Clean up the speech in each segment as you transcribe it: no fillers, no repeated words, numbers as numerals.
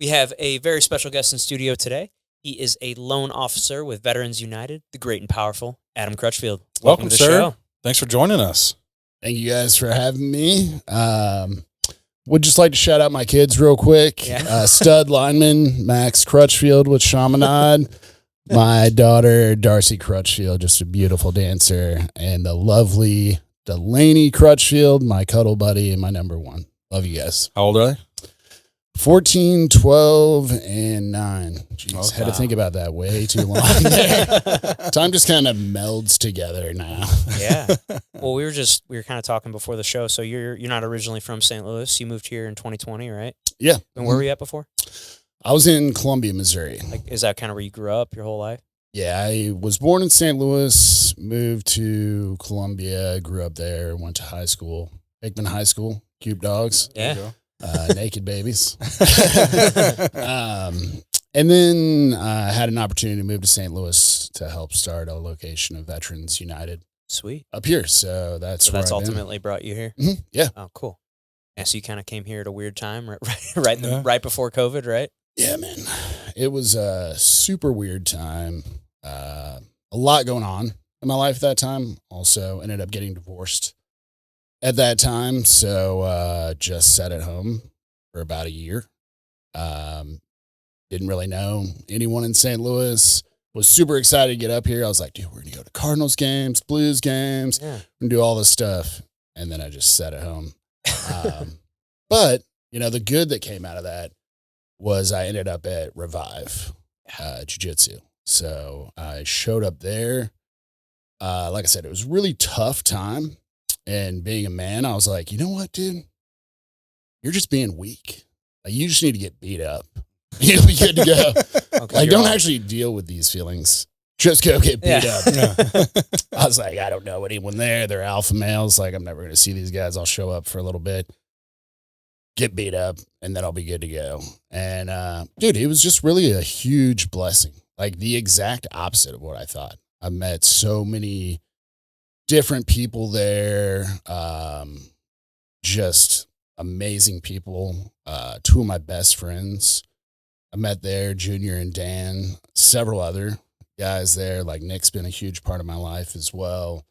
We have a very special guest in studio today. He is a loan officer with Veterans United, the great and powerful Adam Crutchfield. Welcome to the sir. show. Thanks for joining us. Thank you guys for having me. Would just like to shout out my kids real quick. Yeah. Stud lineman Max Crutchfield with Chaminade. My daughter Darcy Crutchfield, just a beautiful dancer, and the lovely Delaney Crutchfield, my cuddle buddy and my number one. Love you guys. How old are they? 14, 12, and 9. Jeez, Okay. had to think about that way too long there. Time just kind of melds together now. Yeah. Well, we were kind of talking before the show. So you're not originally from St. Louis. You moved here in 2020, right? Yeah. And where were you at before? I was in Columbia, Missouri. Like, is that kind of where you grew up your whole life? Yeah, I was born in St. Louis, moved to Columbia, grew up there, went to high school, Hickman High School, cute dogs, Yeah. naked babies. And then I had an opportunity to move to St. Louis to help start a location of Veterans United Sweet. up here. So that's So where that's I've been. ultimately brought you here. Yeah. Oh, cool. Yeah, so you kind of came here at a weird time, right Yeah. right before COVID, right? Yeah, man. It was a super weird time. A lot going on in my life at that time. Also ended up getting divorced at that time. So just sat at home for about a year. Didn't really know anyone in St. Louis. Was super excited to get up here. I was like, dude, we're going to go to Cardinals games, Blues games, Yeah. and do all this stuff. And then I just sat at home. But, the good that came out of that was I ended up at Revive Jiu-Jitsu. So I showed up there. Like I said, it was a really tough time. And being a man, I was like, you know what, dude? You're just being weak. Like, you just need to get beat up. You'll be good to go. Okay, Like, you're don't all- actually deal with these feelings. Just go get beat Yeah. up. I was like, I don't know anyone there. They're alpha males. Like, I'm never going to see these guys. I'll show up for a little bit, get beat up, and then I'll be good to go. And, dude, it was just really a huge blessing. Like, the exact opposite of what I thought. I met so many different people there. Just amazing people. Two of my best friends I met there, Junior and Dan, several other guys there. Like Nick's been a huge part of my life as well.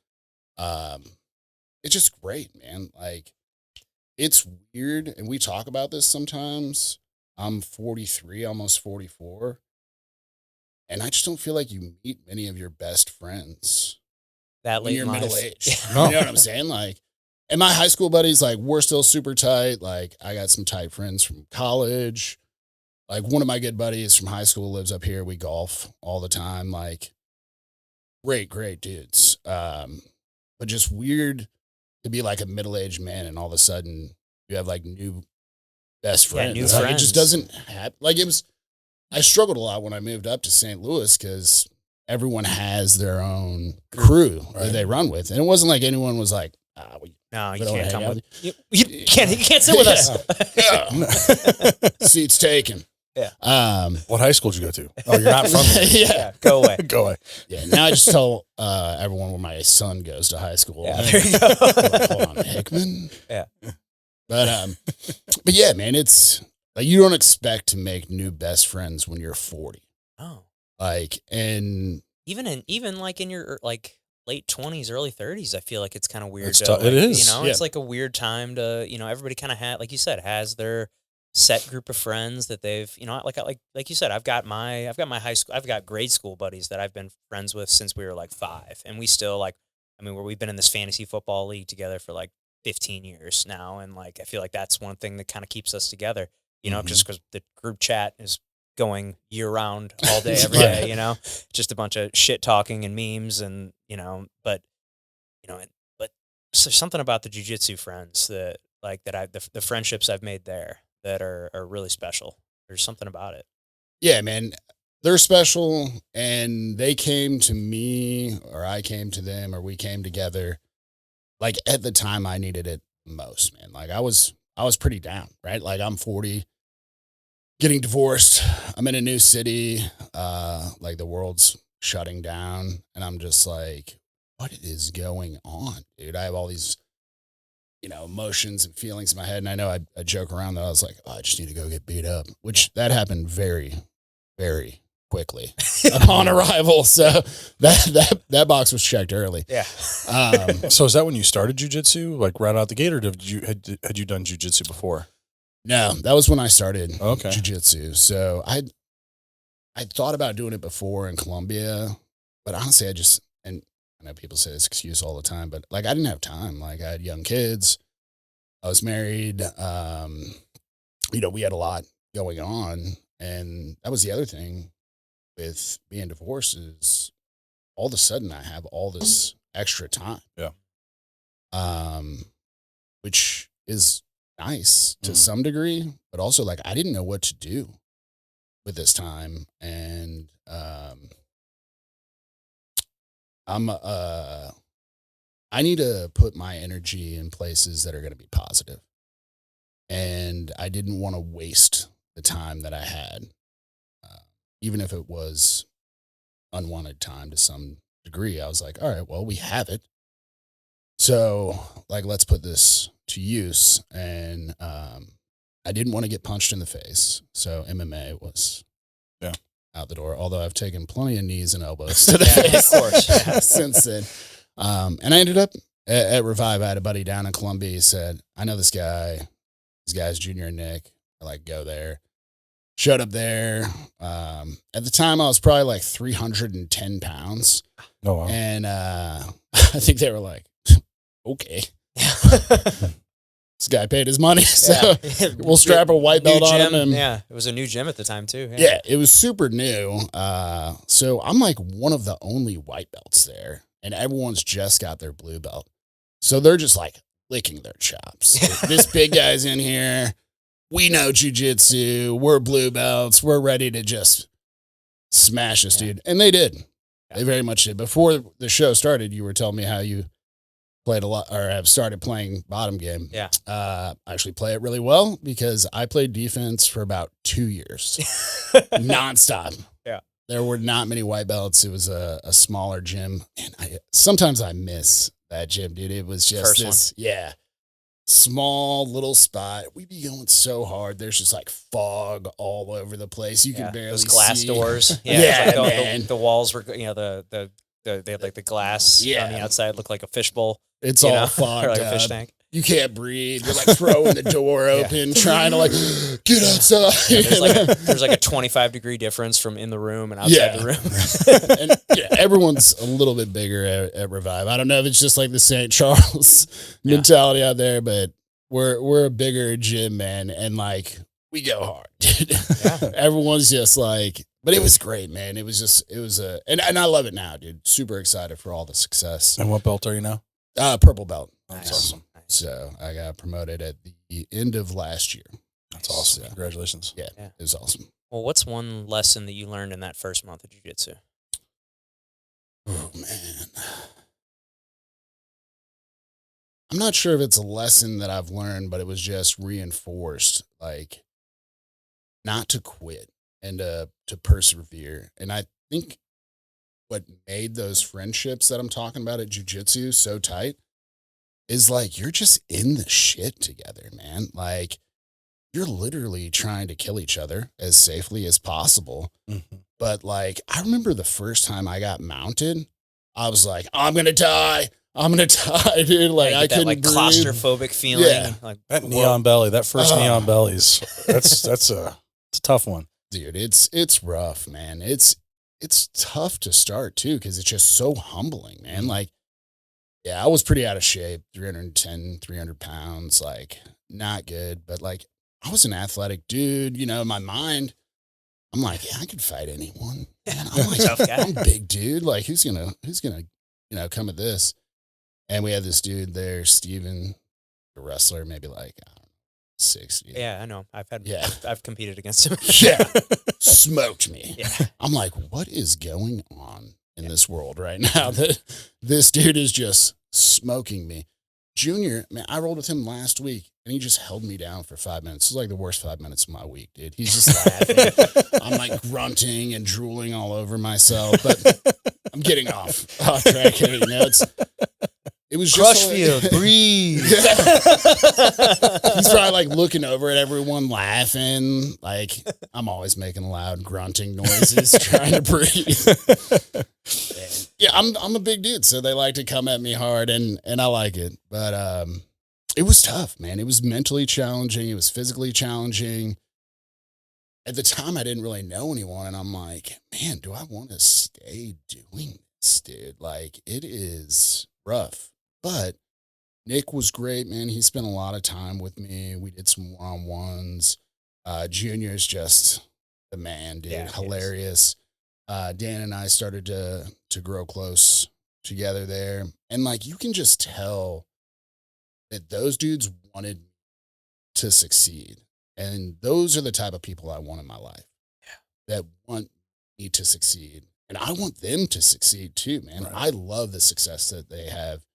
It's just great, man. Like, it's weird. And we talk about this sometimes. I'm 43, almost 44. And I just don't feel like you meet many of your best friends that when late you're in life. middle aged. Yeah. You know what I'm saying? Like, and my high school buddies, like, we're still super tight. Like, I got some tight friends from college. Like, one of my good buddies from high school lives up here. We golf all the time. Like, great dudes. But just weird to be like a middle-aged man and all of a sudden you have like new best friends. new Like, friends. it just doesn't happen. Like, I struggled a lot when I moved up to St. Louis because everyone has their own crew that they run with. And it wasn't like anyone was like, No, you We don't can't hang come out. with you can't sit with us. Seats taken. Yeah. What high school did you go to? Oh, you're not from there. Yeah. Go away. Go away. Yeah. Now I just tell everyone where my son goes to high school. Yeah, there you go. Hold on, Hickman. Yeah. But yeah, man, it's like you don't expect to make new best friends when you're 40. Oh. Like, and Even like in your like late 20s, early 30s, I feel like it's kind of weird. It's to, tough. like, It is. You know, Yeah. it's like a weird time to, everybody kind of like you said, has their set group of friends that they've, like you said, I've got my high school, I've got grade school buddies that I've been friends with since we were like 5, and we still we've been in this fantasy football league together for like 15 years now, and like I feel like that's one thing that kind of keeps us together, just because the group chat is going year round all day every Right. day, just a bunch of shit talking and memes, and but there's something about the jiu-jitsu friends that the friendships I've made there that are really special. There's something about it. yeah, man, they're special, and they came to me, or I came to them, or we came together. Like, at the time I needed it most, man. Like, I was pretty down, right? Like, I'm 40, getting divorced. I'm in a new city. Like, the world's shutting down, and I'm just like, what is going on, dude? I have all these emotions and feelings in my head. And I know I joke around that I was like, oh, I just need to go get beat up, which that happened very, very quickly upon arrival. So that box was checked early. Yeah. So is that when you started jujitsu, like right out the gate, or had you done jujitsu before? No, that was when I started Okay. jujitsu. So I thought about doing it before in Colombia, but honestly, and I know people say this excuse all the time, but like I didn't have time. Like I had young kids, I was married. We had a lot going on, and that was the other thing with being divorced is all of a sudden I have all this extra time. Yeah. Which is nice to some degree, but also like I didn't know what to do with this time. And I need to put my energy in places that are going to be positive. And I didn't want to waste the time that I had, even if it was unwanted time to some degree. I was like, all right, well, we have it. So like, let's put this to use. And I didn't want to get punched in the face. So MMA was out the door, although I've taken plenty of knees and elbows to the face, of course, since then. And I ended up at Revive. I had a buddy down in Columbia. He said, I know this guy. This guy's Junior and Nick. I like go there. Showed up there. At the time, I was probably like 310 pounds. Oh, wow. And I think they were like, okay. This guy paid his money, so we'll strap a white belt on him. And yeah, it was a new gym at the time, too. Yeah, it was super new. So I'm like one of the only white belts there, and everyone's just got their blue belt. So they're just like licking their chops. This big guy's in here. We know jujitsu. We're blue belts. We're ready to just smash this dude. And they did. They very much did. Before the show started, you were telling me how you played a lot or have started playing bottom game. Yeah. I actually play it really well because I played defense for about 2 years nonstop. Yeah. There were not many white belts. It was a smaller gym. And sometimes I miss that gym, dude. It was just First one. Small little spot. We'd be going so hard. There's just like fog all over the place. You can barely those glass see. doors. Yeah, like man. The walls were, they had like the glass on the outside looked like a fishbowl. It's all fogged or like up. a fish tank. You can't breathe. You're like throwing the door open, trying to like get outside. There's like a 25-degree difference from in the room and outside the room. And everyone's a little bit bigger at Revive. I don't know if it's just like the St. Charles mentality out there, but we're a bigger gym, man, and like we go hard. Everyone's just like, but it was great, man. It was and I love it now, dude. Super excited for all the success. And what belt are you now? Purple belt. Nice. Awesome. So I got promoted at the end of last year. That's awesome. So, Congratulations. Yeah, it was awesome. Well, what's one lesson that you learned in that first month of jiu-jitsu? Oh, man. I'm not sure if it's a lesson that I've learned, but it was just reinforced, like, not to quit and to persevere. And I think what made those friendships that I'm talking about at jiu-jitsu so tight is like, you're just in the shit together, man. Like, you're literally trying to kill each other as safely as possible. Mm-hmm. But like, I remember the first time I got mounted, I was like, I'm going to die. I'm going to die, dude. Like, I couldn't breathe. Claustrophobic feeling. Yeah. Like, That neon belly, that first neon bellies, it's a tough one. Dude, it's rough, man. It's tough to start too, because it's just so humbling, man. Like, yeah, I was pretty out of shape, 300 pounds, like not good, but like I was an athletic dude, in my mind. I'm like, yeah, I could fight anyone. Man, I'm like, tough guy. I'm a big dude. Like, who's gonna, come at this? And we had this dude there, Steven, a wrestler, maybe like, I don't know, 60. Yeah, I know. I've competed against him. Yeah. Smoked me. Yeah. I'm like, what is going on in this world right now that this dude is just smoking me? Junior, man, I rolled with him last week and he just held me down for 5 minutes. It was like the worst 5 minutes of my week, dude. He's just laughing. I'm like grunting and drooling all over myself, but I'm getting off track here. it was just Crutchfield, breathe. He's probably like looking over at everyone laughing. Like I'm always making loud grunting noises trying to breathe. Yeah, I'm a big dude, so they like to come at me hard and I like it. But it was tough, man. It was mentally challenging. It was physically challenging. At the time, I didn't really know anyone, and I'm like, man, do I want to stay doing this, dude? Like, it is rough. But Nick was great, man. He spent a lot of time with me. We did some one-on-ones. Junior's just the man, dude. Yeah, hilarious. Dan and I started to grow close together there. And, like, you can just tell that those dudes wanted to succeed. And those are the type of people I want in my life that want me to succeed. And I want them to succeed too, man. Right. I love the success that they have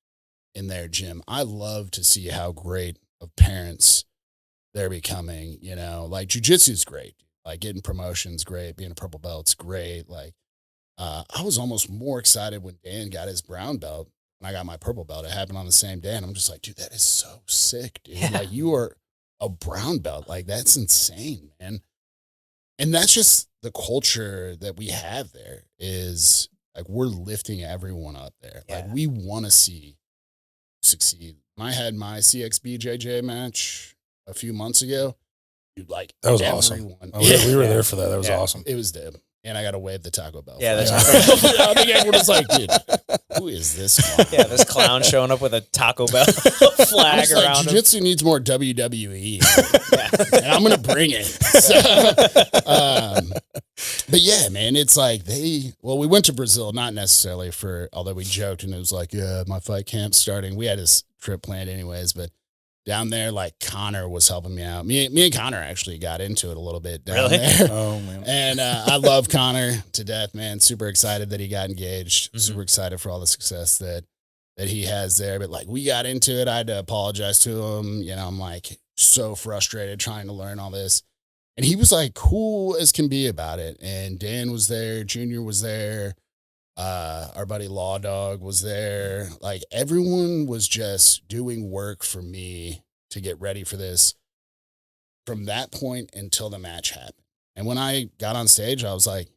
in their gym. I love to see how great of parents they're becoming, you know, like jujitsu is great. Like getting promotions, great. Being a purple belt's great. Like, I was almost more excited when Dan got his brown belt when I got my purple belt. It happened on the same day. And I'm just like, dude, that is so sick, dude. Yeah. Like you are a brown belt. Like that's insane, man. And that's just the culture that we have there is like, we're lifting everyone up there. Yeah. Like we want to see succeed. When I had my CX BJJ match a few months ago, dude, like That was everyone. awesome. Oh, we were there for that. That was Yeah. awesome. It was dope. And I got to wave the Taco Bell. Yeah, flag. that's I think everyone was like, dude, who is this clown? Yeah, this clown showing up with a Taco Bell I'm flag just like, around him. jiu-jitsu needs more WWE. And I'm going to bring it. So, but yeah, man, it's like we went to Brazil, not necessarily although we joked and it was like, yeah, my fight camp's starting. We had this trip planned anyways, but down there, like Connor was helping me out. Me and Connor actually got into it a little bit down Really? there. Oh, man. And I love Connor to death, man. Super excited that he got engaged. Mhm. Super excited for all the success that he has there. But like we got into it. I had to apologize to him. You know, I'm like so frustrated trying to learn all this. And he was like cool as can be about it. And Dan was there. Junior was there. Our buddy Law Dog was there. Like everyone was just doing work for me to get ready for this from that point until the match happened. And when I got on stage, I was like,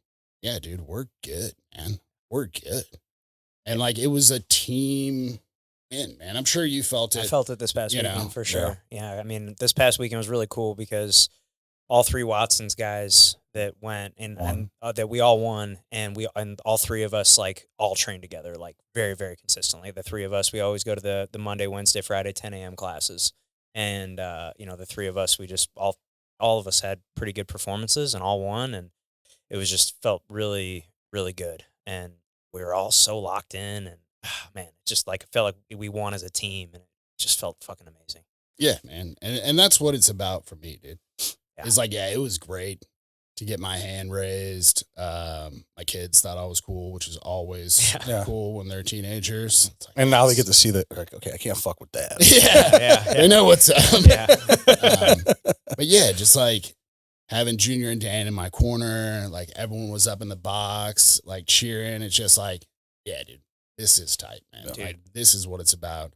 yeah, dude, we're good, man. We're good. And like, it was a team win, man. I'm sure you felt it. I felt it this past you weekend know, for sure. Yeah, I mean, this past weekend was really cool because all three Watsons guys that went and that we all won, and all three of us like all trained together like very, very consistently. The three of us, we always go to the Monday, Wednesday, Friday 10 a.m. classes, and you know, the three of us, we just all of us had pretty good performances and all won, and it was just felt really, really good, and we were all so locked in, and man, it just like it felt like we won as a team, and it just felt fucking amazing. Yeah, man. And that's what it's about for me, dude. Yeah. It's like, yeah, it was great to get my hand raised. My kids thought I was cool, which is always Yeah. cool when they're teenagers. It's like, And now they get to see that, like, okay, I can't fuck with that. yeah, they know what's up. Yeah. But yeah, just like having Junior and Dan in my corner, like everyone was up in the box, like cheering. It's just like, yeah, dude, this is tight, man. Dude. Like this is what it's about.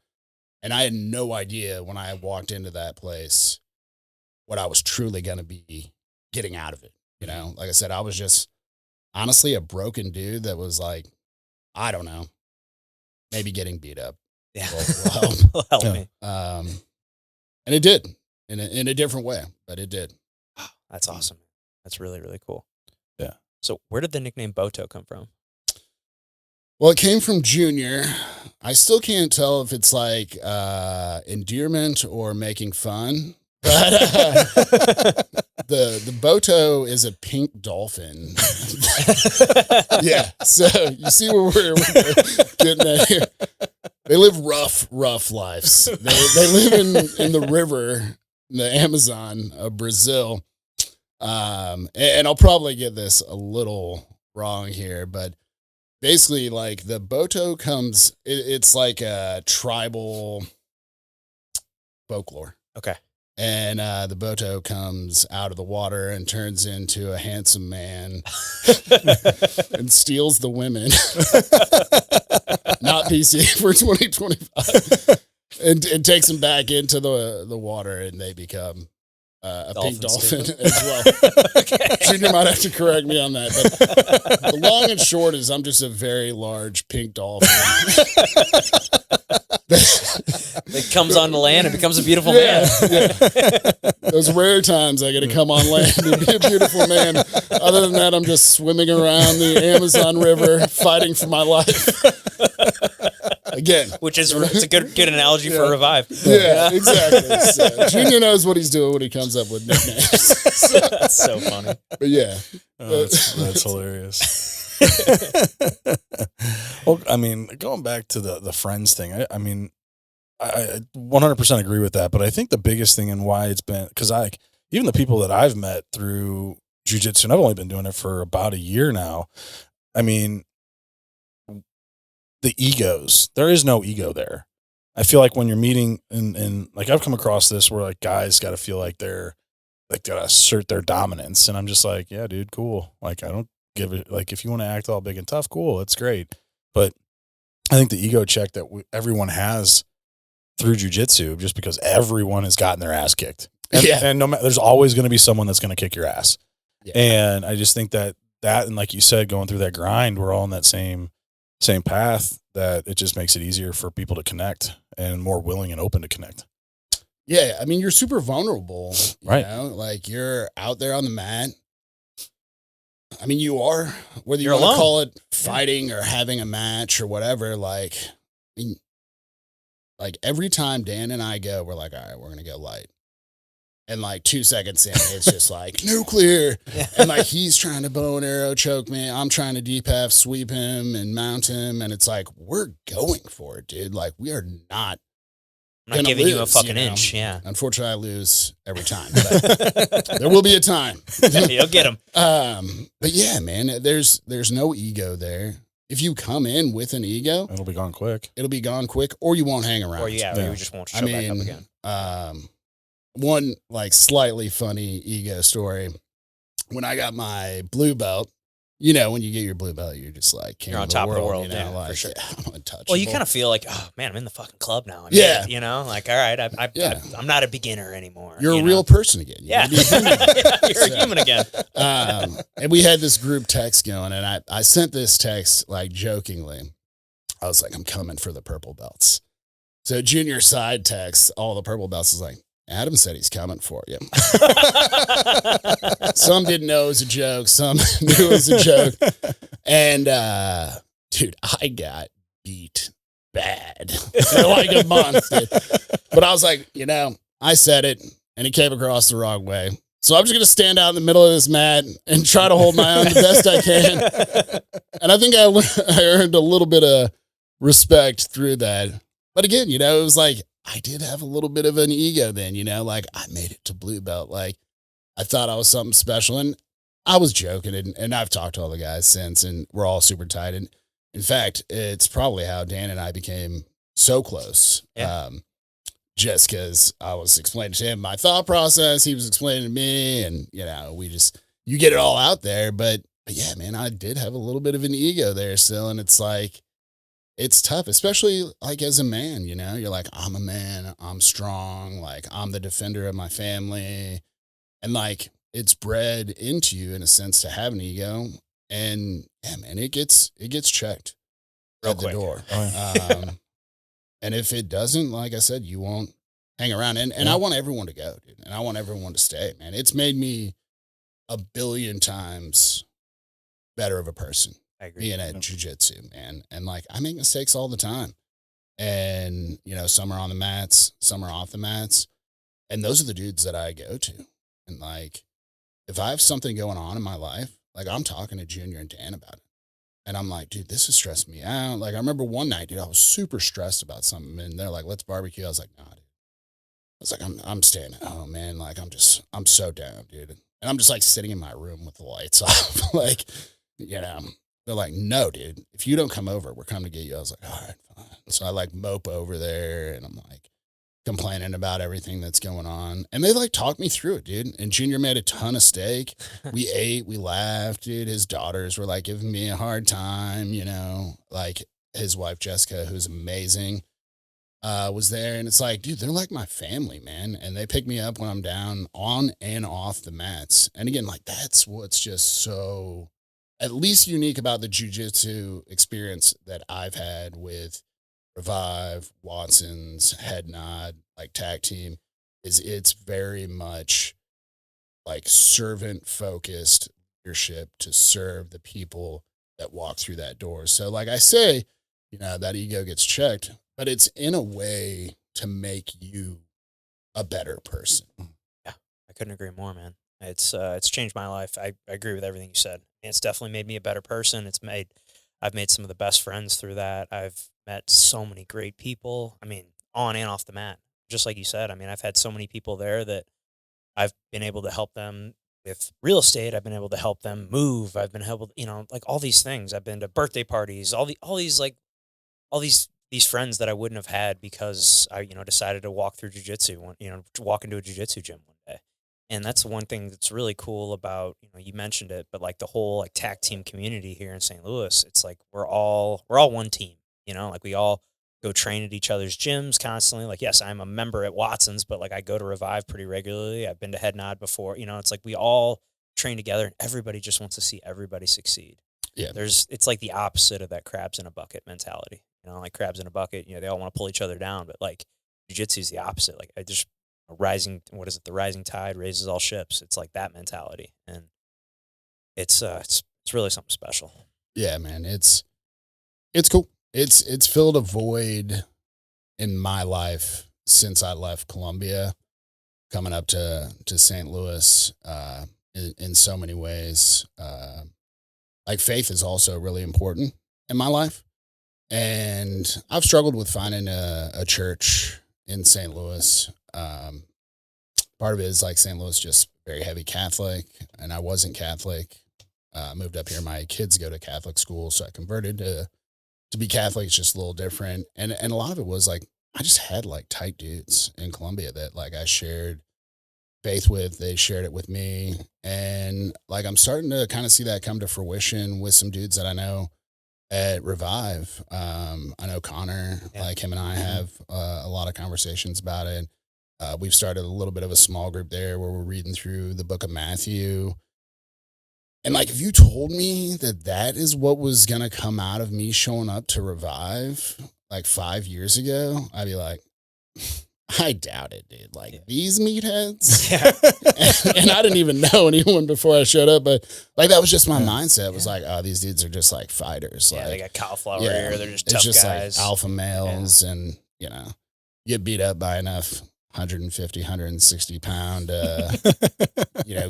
And I had no idea when I walked into that place what I was truly going to be getting out of it. You know, like I said, I was just honestly a broken dude that was like, I don't know, maybe getting beat up. Yeah. Will help. Will help Yeah. me. And it did in a different way, but it did. That's awesome. That's really, really cool. Yeah. So where did the nickname Boto come from? Well, it came from Junior. I still can't tell if it's like endearment or making fun. But the Boto is a pink dolphin. Yeah. So you see where we're getting at here. They live rough lives. They live in the river, the Amazon of Brazil. And I'll probably get this a little wrong here, but basically like the Boto comes, it's like a tribal folklore. Okay. And the Boto comes out of the water and turns into a handsome man and steals the women. not PCA for 2025, and takes them back into the water, and they become a pink dolphin as well. Okay. Junior might have to correct me on that, but the long and short is I'm just a very large pink dolphin. It comes on the land and becomes a beautiful man. Yeah. Those rare times I get to come on land and be a beautiful man. Other than that, I'm just swimming around the Amazon River fighting for my life. Again. Which is it's a good analogy for Revive. Yeah, exactly. So, Junior knows what he's doing when he comes up with nicknames. That's so funny. But yeah. That's hilarious. Well, I mean, going back to the friends thing, I mean, I 100% agree with that. But I think the biggest thing and why it's been, because even the people that I've met through jiu-jitsu, and I've only been doing it for about a year now. I mean, the egos, there is no ego there. I feel like when you're meeting and like I've come across this where like guys got to feel like they're like got to assert their dominance. And I'm just like, yeah, dude, cool. Like, I don't give it, like, if you want to act all big and tough, cool. It's great. But I think the ego check that everyone has through jiu-jitsu, just because everyone has gotten their ass kicked. And no matter, there's always going to be someone that's going to kick your ass. Yeah. And I just think that, and like you said, going through that grind, we're all on that same path, that it just makes it easier for people to connect and more willing and open to connect. Yeah. I mean, you're super vulnerable, right? You know? Like, you're out there on the mat. I mean, you are, whether you want to call it fighting or having a match or whatever, like, I mean, like every time Dan and I go, we're like, all right, we're going to go light. And like 2 seconds in, it's just like nuclear. Yeah. And like he's trying to bow and arrow choke me. I'm trying to deep half sweep him and mount him. And it's like, we're going for it, dude. Like, we are not. I'm not giving you a fucking inch. Yeah. Unfortunately, I lose every time. But there will be a time. You'll get him. But yeah, man, there's no ego there. If you come in with an ego, it'll be gone quick. Or you won't hang around. Or you just won't show back up again. One like slightly funny ego story. When I got my blue belt, you know, when you get your blue belt, you're just like, you're on top of the world. You know, like, for sure. I'm untouchable. Well, you kind of feel like, oh man, I'm in the fucking club now. You know, like, all right, I'm not a beginner anymore. You're a real person again. You're a human again. And we had this group text going, and I sent this text like jokingly. I was like, I'm coming for the purple belts. So Junior side text all the purple belts is like, Adam said he's coming for you. Some didn't know it was a joke. Some knew it was a joke. And, dude, I got beat bad for like a month. Dude. But I was like, you know, I said it and it came across the wrong way. So I'm just going to stand out in the middle of this mat and try to hold my own the best I can. And I think I earned a little bit of respect through that. But again, you know, it was like, I did have a little bit of an ego then, you know, like I made it to blue belt. Like I thought I was something special, and I was joking, and I've talked to all the guys since, and we're all super tight. And in fact, it's probably how Dan and I became so close. Yeah. Just because I was explaining to him my thought process, he was explaining to me, and you know, you get it all out there. But yeah, man, I did have a little bit of an ego there still, and it's like, it's tough, especially like as a man, you know, you're like, I'm a man, I'm strong, like I'm the defender of my family. And like, it's bred into you in a sense to have an ego. And yeah, man, it gets checked real at quick. The door. And if it doesn't, like I said, you won't hang around. And I want everyone to go, dude. And I want everyone to stay, man. It's made me a billion times better of a person. I agree. Being at jiu-jitsu, man. And like, I make mistakes all the time. And, you know, some are on the mats, some are off the mats. And those are the dudes that I go to. And like, if I have something going on in my life, like I'm talking to Junior and Dan about it. And I'm like, dude, this is stressing me out. Like I remember one night, dude, I was super stressed about something. And they're like, let's barbecue. I was like, nah, dude. I was like, I'm staying at home, man. Like I'm so down, dude. And I'm just like sitting in my room with the lights off. Like, you know. They're like, no, dude, if you don't come over, we're coming to get you. I was like, all right, fine. So I like mope over there and I'm like complaining about everything that's going on. And they like talked me through it, dude. And Junior made a ton of steak. We ate, we laughed, dude. His daughters were like giving me a hard time, you know, like his wife, Jessica, who's amazing, was there. And it's like, dude, they're like my family, man. And they pick me up when I'm down on and off the mats. And again, like that's what's just so at least unique about the jiu-jitsu experience that I've had with Revive, Watson's, Head Nod, like TAC Team, is it's very much like servant focused leadership to serve the people that walk through that door. So like I say, that ego gets checked, but it's in a way to make you a better person. Yeah, I couldn't agree more, man. It's changed my life. I agree with everything you said. It's definitely made me a better person. I've made some of the best friends through that. I've met so many great people. I mean, on and off the mat. Just like you said, I mean, I've had so many people there that I've been able to help them with real estate. I've been able to help them move. I've been able to, like all these things. I've been to birthday parties, all these friends that I wouldn't have had because I, decided to walk through jiu-jitsu, to walk into a jiu-jitsu gym one day. And that's one thing that's really cool about, you mentioned it, but like the whole like TAC team community here in St. Louis, it's like we're all one team, like we all go train at each other's gyms constantly. Like, yes, I'm a member at Watson's, but like I go to Revive pretty regularly. I've been to Head Nod before, it's like we all train together and everybody just wants to see everybody succeed. Yeah. It's like the opposite of that crabs in a bucket mentality, like crabs in a bucket, they all want to pull each other down, but like jiu-jitsu is the opposite. Like the rising tide raises all ships. It's like that mentality. And it's really something special. Yeah, man. It's cool. It's filled a void in my life since I left Columbia, coming up to St. Louis, in so many ways. Like faith is also really important in my life. And I've struggled with finding a church in St. Louis. Part of it is like St. Louis just very heavy Catholic, and I wasn't Catholic. Moved up here. My kids go to Catholic school, so I converted to be Catholic. It's just a little different. And a lot of it was like, I just had like tight dudes in Columbia that like I shared faith with. They shared it with me. And like, I'm starting to kind of see that come to fruition with some dudes that I know at Revive. I know Connor, like him and I have a lot of conversations about it. We've started a little bit of a small group there where we're reading through the book of Matthew. And like, if you told me that is what was going to come out of me showing up to Revive like 5 years ago, I'd be like, I doubt it, dude. Like these meatheads. Yeah. And I didn't even know anyone before I showed up, but like, that was just my mindset. It was like, oh, these dudes are just like fighters. Yeah, like, they got cauliflower here. They're just tough it's just guys. Like alpha males and, get beat up by enough 150, 160 pound,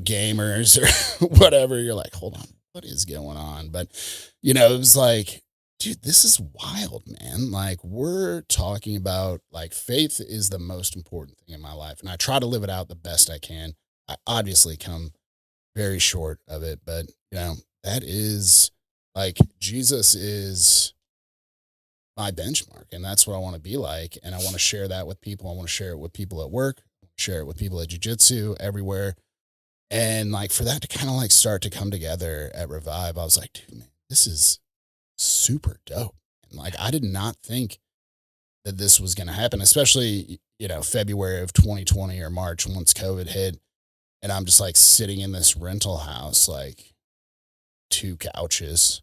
gamers or whatever. You're like, hold on, what is going on? But, it was like, dude, this is wild, man. Like, we're talking about like faith is the most important thing in my life. And I try to live it out the best I can. I obviously come very short of it, but that is like, Jesus is my benchmark, and that's what I want to be like. And I want to share that with people. I want to share it with people at work, share it with people at jiu-jitsu, everywhere. And like, for that to kind of like start to come together at Revive, I was like, dude, man, this is super dope. And like, I did not think that this was going to happen, especially, February of 2020 or March, once COVID hit. And I'm just like sitting in this rental house, like 2 couches.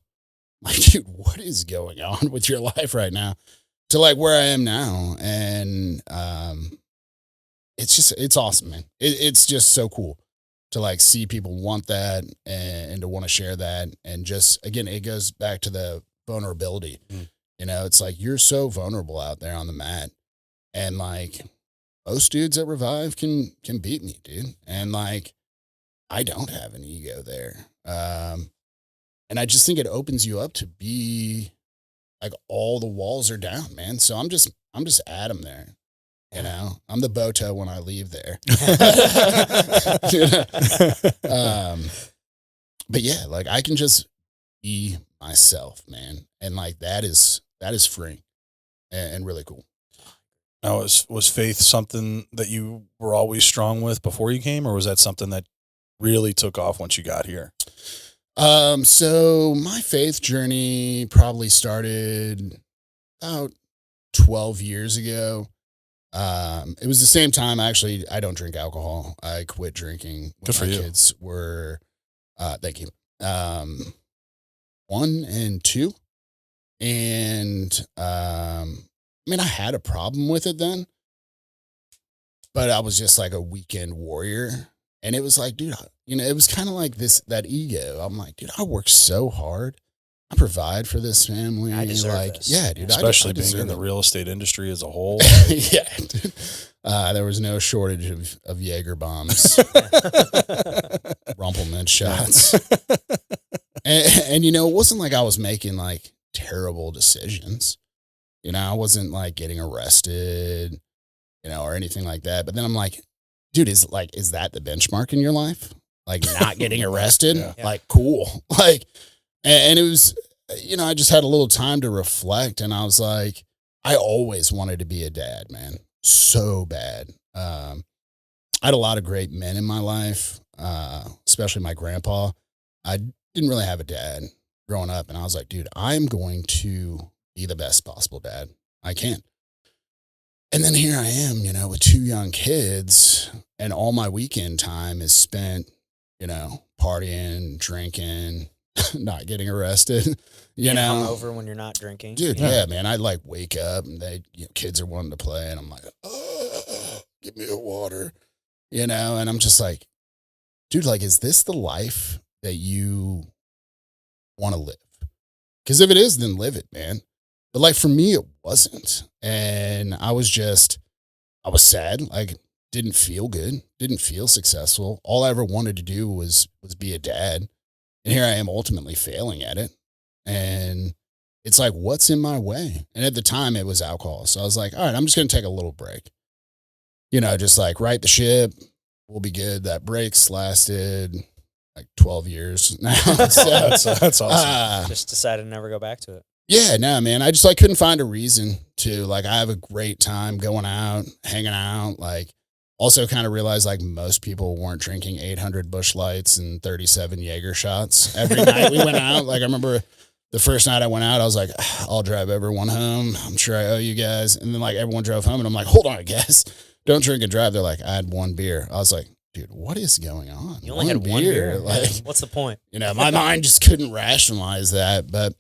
Like, dude, what is going on with your life right now? To like where I am now. And it's awesome, man. It's just so cool to like see people want that and to want to share that. And just, again, it goes back to the vulnerability. It's like, you're so vulnerable out there on the mat. And like, most dudes at Revive can beat me, dude. And like, I don't have an ego there. And I just think it opens you up to be like, all the walls are down, man. So I'm just Adam there. I'm the Boto when I leave there. But yeah, like, I can just be myself, man. And like, that is freeing and really cool. Now, was faith something that you were always strong with before you came, or was that something that really took off once you got here? So my faith journey probably started about 12 years ago. It was the same time, actually, I don't drink alcohol. I quit drinking when Good for my you. kids were, thank you, 1 and 2. And, I mean, I had a problem with it then, but I was just like a weekend warrior. And it was like, dude, you know, it was kind of like that ego. I'm like, dude, I work so hard. I provide for this family. I deserve like, this. yeah, dude. Especially I being deserve in the it. real estate industry as a whole. Yeah, dude. There was no shortage of Jaeger bombs, Rumpelman shots. And, you know, it wasn't like I was making like terrible decisions. You know, I wasn't like getting arrested, you know, or anything like that. But then I'm like, dude, is that the benchmark in your life? Like not getting arrested? Yeah. Like, cool. Like, and it was, you know, I just had a little time to reflect, and I was like, I always wanted to be a dad, man. So bad. I had a lot of great men in my life, especially my grandpa. I didn't really have a dad growing up, and I was like, dude, I'm going to be the best possible dad I can. And then here I am, you know, with 2 young kids, and all my weekend time is spent, you know, partying, drinking, not getting arrested, you know. Hungover when you're not drinking. Dude, yeah, man. I like wake up and kids are wanting to play, and I'm like, oh, give me a water, you know. And I'm just like, dude, like, is this the life that you want to live? Because if it is, then live it, man. But like for me, it wasn't. And I was sad, like didn't feel good, didn't feel successful. All I ever wanted to do was be a dad. And here I am ultimately failing at it. And it's like, what's in my way? And at the time it was alcohol. So I was like, all right, I'm just going to take a little break. You know, just like right the ship. We'll be good. That break's lasted like 12 years now. So, that's awesome. Just decided to never go back to it. Yeah, no, man. I just like couldn't find a reason to. Like, I have a great time going out, hanging out. Like, also kind of realized like most people weren't drinking 800 Busch Lights and 37 Jaeger shots every night we went out. Like, I remember the first night I went out, I was like, I'll drive everyone home. I'm sure I owe you guys. And then like everyone drove home, and I'm like, hold on, guys, don't drink and drive. They're like, I had 1 beer. I was like, dude, what is going on? You only had 1 beer. Like, what's the point? You know, my mind just couldn't rationalize that. But,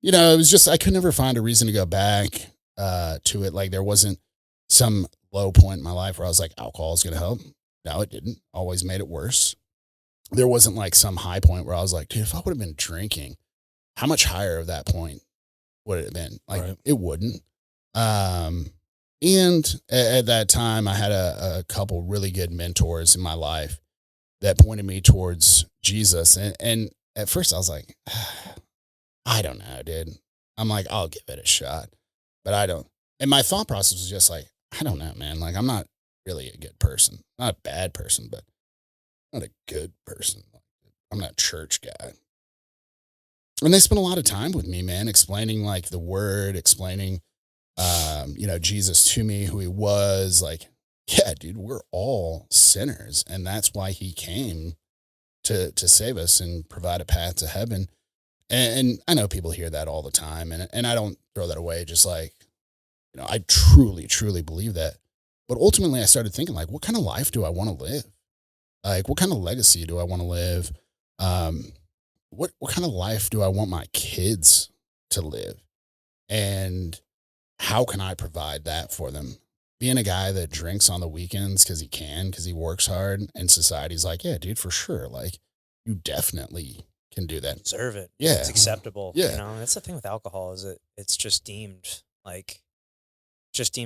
you know, it was just, I could never find a reason to go back to it. Like, there wasn't some low point in my life where I was like, alcohol is going to help. No, it didn't. Always made it worse. There wasn't like some high point where I was like, dude, if I would have been drinking, how much higher of that point would it have been? Like, Right. It wouldn't. And at that time, I had a couple really good mentors in my life that pointed me towards Jesus. And at first I was like, I don't know, dude. I'm like, I'll give it a shot, but I don't. And my thought process was just like, I don't know, man. Like, I'm not really a good person. Not a bad person, but not a good person. I'm not a church guy. And they spent a lot of time with me, man, explaining like the word, explaining, you know, Jesus to me, who he was. Like, yeah, dude, we're all sinners. And that's why he came to save us and provide a path to heaven. And I know people hear that all the time. And I don't throw that away. Just like, you know, I truly, truly believe that. But ultimately I started thinking like, what kind of life do I want to live? Like, what kind of legacy do I want to live? What kind of life do I want my kids to live? And how can I provide that for them? Being a guy that drinks on the weekends because he works hard, and society's like, yeah, dude, for sure. Like, you definitely can do that. Deserve it. Yeah. It's acceptable. Yeah. You know, that's the thing with alcohol is it's just deemed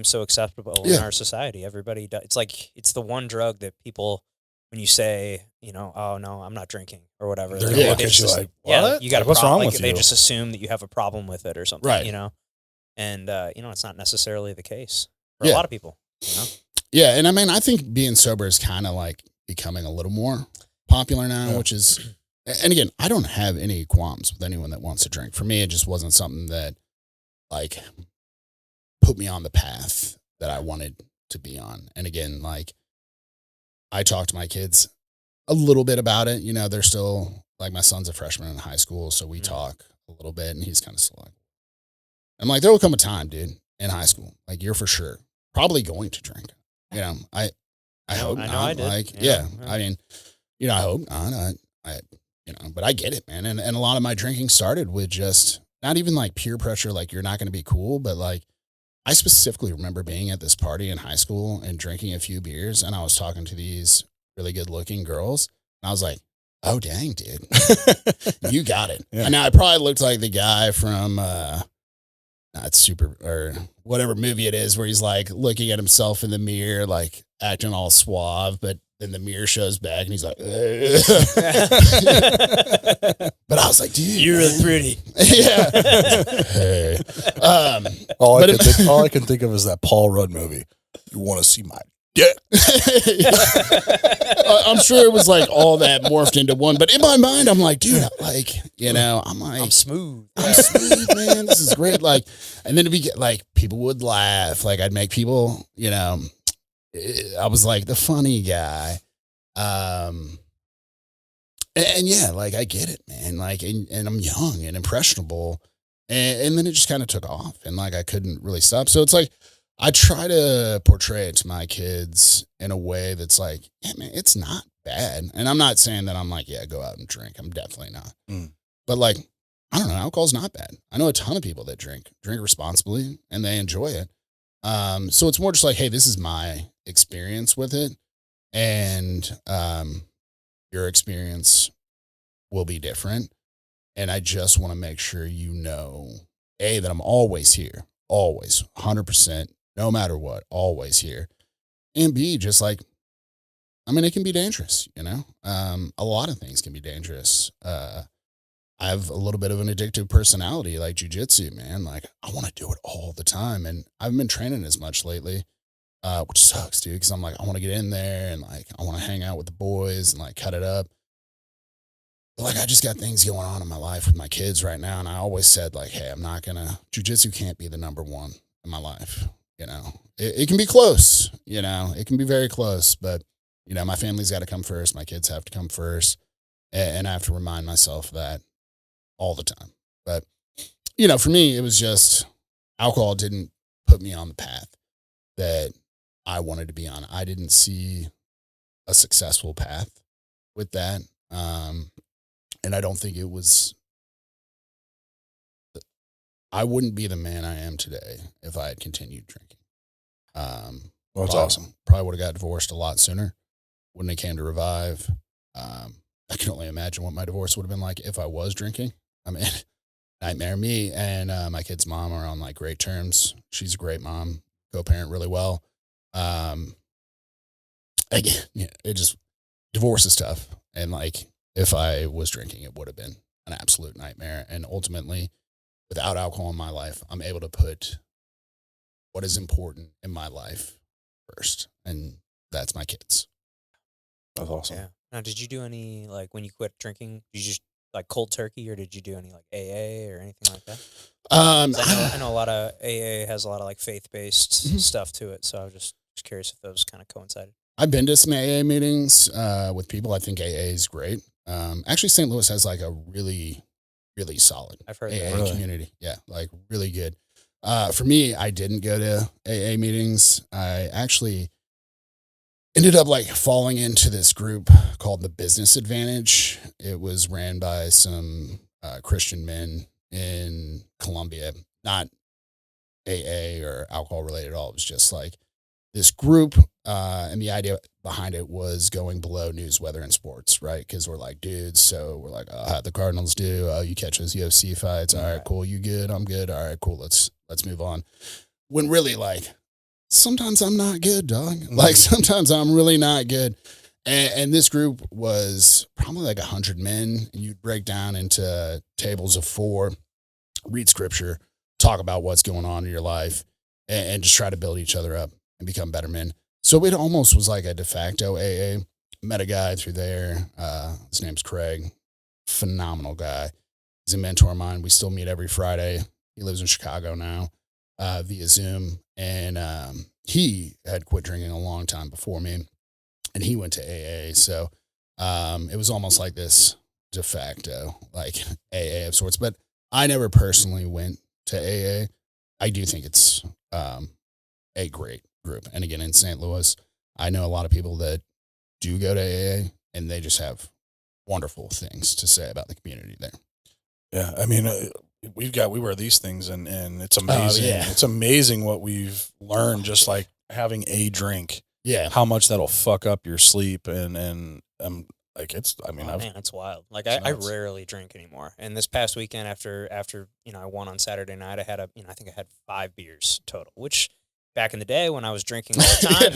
so acceptable in Yeah. our society. Everybody does. It's like, it's the one drug that people, when you say, you know, oh no, I'm not drinking or whatever. They're they- gonna they look at just you as- like, yeah, what? you got Like, a what's problem. wrong Like, with they you? just assume that you have a problem with it or something, Right. you know? And, you know, it's not necessarily the case for Yeah. a lot of people, you know? Yeah. And I mean, I think being sober is kind of like becoming a little more popular now, Yeah. which is, and again, I don't have any qualms with anyone that wants to drink. For me, it just wasn't something that like put me on the path that I wanted to be on. And again, like, I talk to my kids a little bit about it. You know, they're still like, my son's a freshman in high school, so we talk a little bit, and he's kind of still like, I'm like, there will come a time, dude, in high school, like you're for sure probably going to drink. You know, I hope I know not. I did. Like, Yeah. I mean, you know, I hope not. I, you know, but I get it, man. And a lot of my drinking started with just not even like peer pressure, like you're not going to be cool, but like I specifically remember being at this party in high school and drinking a few beers, and I was talking to these really good looking girls, and I was like, oh dang, dude, you got it. Yeah. And now I probably looked like the guy from not super or whatever movie it is where he's like looking at himself in the mirror, like acting all suave, but then the mirror shows back and he's like, but I was like, dude, You're really pretty. yeah. Hey. All I can think of is that Paul Rudd movie. You want to see my dick? I'm sure it was like all that morphed into one, but in my mind, I'm like, dude, like, you know, I'm smooth, man. This is great. Like, and then it'd be like, people would laugh. Like I'd make people, you know, I was like the funny guy. And yeah, like I get it, man. Like, and I'm young and impressionable. And then it just kind of took off and like, I couldn't really stop. So it's like, I try to portray it to my kids in a way that's like, yeah, man, it's not bad. And I'm not saying that I'm like, yeah, go out and drink. I'm definitely not. But like, I don't know, alcohol's not bad. I know a ton of people that drink responsibly and they enjoy it. So it's more just like, hey, this is my experience with it. And your experience will be different. And I just want to make sure you know, A, that I'm always here, always, 100%, no matter what, always here. And B, just like, I mean, it can be dangerous, you know? A lot of things can be dangerous. I have a little bit of an addictive personality, like jujitsu, man. Like, I want to do it all the time. And I haven't been training as much lately, which sucks, dude, because I'm like, I want to get in there and like, I want to hang out with the boys and like cut it up. But like, I just got things going on in my life with my kids right now. And I always said like, hey, I'm not going to, jujitsu can't be the number one in my life. You know, it can be close, you know, it can be very close, but you know, my family's got to come first. My kids have to come first. And I have to remind myself that all the time. But, you know, for me, it was just alcohol didn't put me on the path that I wanted to be on. I didn't see a successful path with that. And I don't think it was, I wouldn't be the man I am today if I had continued drinking. Well, that's awesome. Probably would have got divorced a lot sooner when it came to Revive. I can only imagine what my divorce would have been like if I was drinking. I mean, nightmare me. And my kid's mom are on like great terms. She's a great mom, co-parent really well. Again, yeah, it just, divorce is tough. And like, if I was drinking, it would have been an absolute nightmare. And ultimately, without alcohol in my life, I'm able to put what is important in my life first. And that's my kids. That's awesome. Yeah. Now, did you do any, like, when you quit drinking, did you just, like, cold turkey, or did you do any, like, AA or anything like that? I know a lot of AA has a lot of, like, faith-based stuff to it, so I was just curious if those kind of coincided. I've been to some AA meetings with people. I think AA is great. Actually, St. Louis has, like, a really, really solid I've heard AA that. community. Yeah, like, really good. For me, I didn't go to AA meetings. I actually ended up like falling into this group called the Business Advantage. It was ran by some Christian men in Colombia, not AA or alcohol related at all. It was just like this group. And the idea behind it was going below news, weather, and sports, right? Because we're like dudes. So we're like, oh, how'd the Cardinals do? Oh, you catch those UFC fights. All right, cool. You good? I'm good. All right, cool. Let's move on. When really like, sometimes I'm not good, dog. Like sometimes I'm really not good. And this group was probably like 100 men. And you'd break down into tables of 4, read scripture, talk about what's going on in your life, and just try to build each other up and become better men. So it almost was like a de facto AA. Met a guy through there. His name's Craig. Phenomenal guy. He's a mentor of mine. We still meet every Friday. He lives in Chicago now via Zoom. And he had quit drinking a long time before me. And he went to AA. So it was almost like this de facto, like AA of sorts. But I never personally went to AA. I do think it's a great group. And again, in St. Louis, I know a lot of people that do go to AA, and they just have wonderful things to say about the community there. Yeah, I mean, we wear these things, and it's amazing. It's amazing what we've learned just like having a drink. Yeah, how much that'll fuck up your sleep, and like it's. I mean, man, it's wild. Like I rarely drink anymore. And this past weekend, after I won on Saturday night, I had I think I had 5 beers total, which. Back in the day when I was drinking all the time,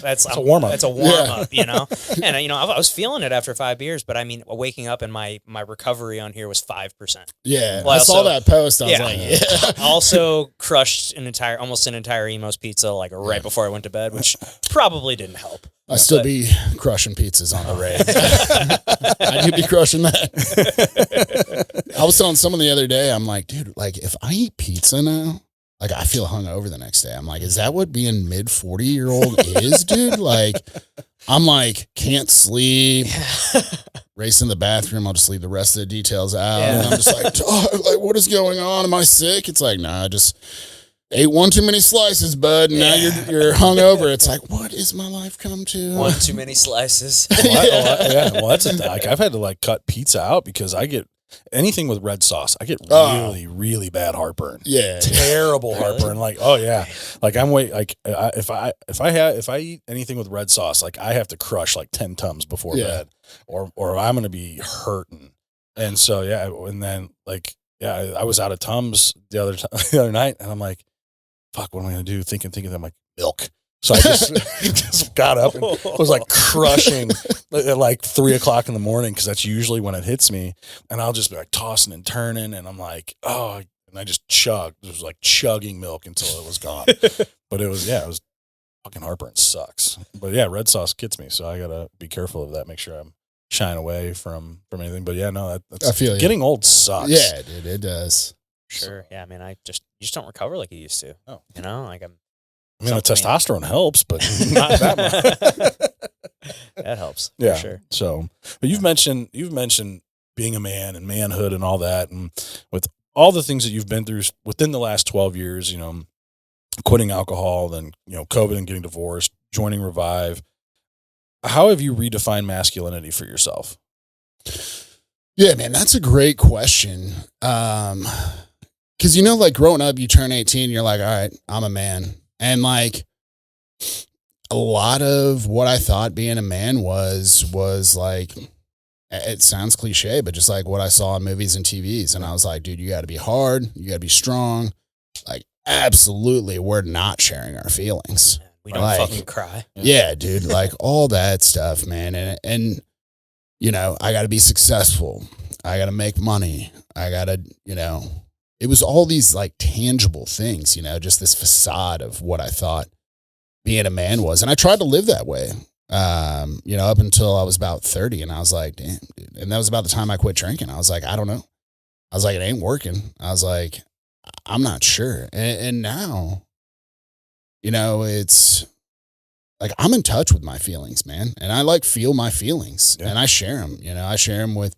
that's a warm up. That's a warm up, you know. And I was feeling it after 5 beers, but I mean, waking up and my recovery on here was 5%. Yeah, well, I saw that post. I was like, yeah. Also crushed almost an entire Emo's pizza like right before I went to bed, which probably didn't help. I still be crushing pizzas on the raid. I do be crushing that. I was telling someone the other day, I'm like, dude, like if I eat pizza now. Like, I feel hungover the next day. I'm like, is that what being mid 40-year-old is, dude? Like, I'm like, can't sleep, race in the bathroom. I'll just leave the rest of the details out. Yeah. And I'm just like, oh, like, what is going on? Am I sick? It's like, nah, I just ate one too many slices, bud. And now you're hungover. It's like, what is my life come to? One too many slices. Well, that's like, I've had to like cut pizza out because I get anything with red sauce, I get really, really bad heartburn. Yeah, terrible heartburn. Like, oh yeah, like if I eat anything with red sauce, like I have to crush like 10 Tums before bed, or I'm gonna be hurting. And so and then like I was out of Tums the other night, and I'm like, fuck, what am I gonna do? Thinking, I'm like, milk. So I just got up and was like crushing at like 3:00 in the morning, because that's usually when it hits me. And I'll just be like tossing and turning, and I'm like, oh, and I just chugged. It was like chugging milk until it was gone. But it was fucking heartburn sucks. But yeah, red sauce gets me, so I gotta be careful of that. Make sure I'm shying away from anything. But yeah, no, that's, I feel getting old sucks. Yeah, dude, it does. Sure. Yeah, I mean, you just don't recover like you used to. Oh, you know, like I mean, the testosterone helps, but not that much. That helps. Yeah. For sure. So, but you've mentioned being a man and manhood and all that, and with all the things that you've been through within the last 12 years, you know, quitting alcohol, then, you know, COVID and getting divorced, joining Revive. How have you redefined masculinity for yourself? Yeah, man, that's a great question. Because, you know, like growing up, you turn 18, you're like, all right, I'm a man. And like a lot of what I thought being a man was like, it sounds cliche, but just like what I saw in movies and TVs. And I was like, dude, you got to be hard. You got to be strong. Like, absolutely, we're not sharing our feelings. We don't fucking cry. Yeah, dude, like all that stuff, man. And you know, I got to be successful. I got to make money. I got to, you know, it was all these like tangible things, you know, just this facade of what I thought being a man was. And I tried to live that way, you know, up until I was about 30. And I was like, damn, dude. And that was about the time I quit drinking. I was like, I don't know. I was like, it ain't working. I was like, I'm not sure. And now, you know, it's like, I'm in touch with my feelings, man. And I like feel my feelings and I share them, you know, I share them with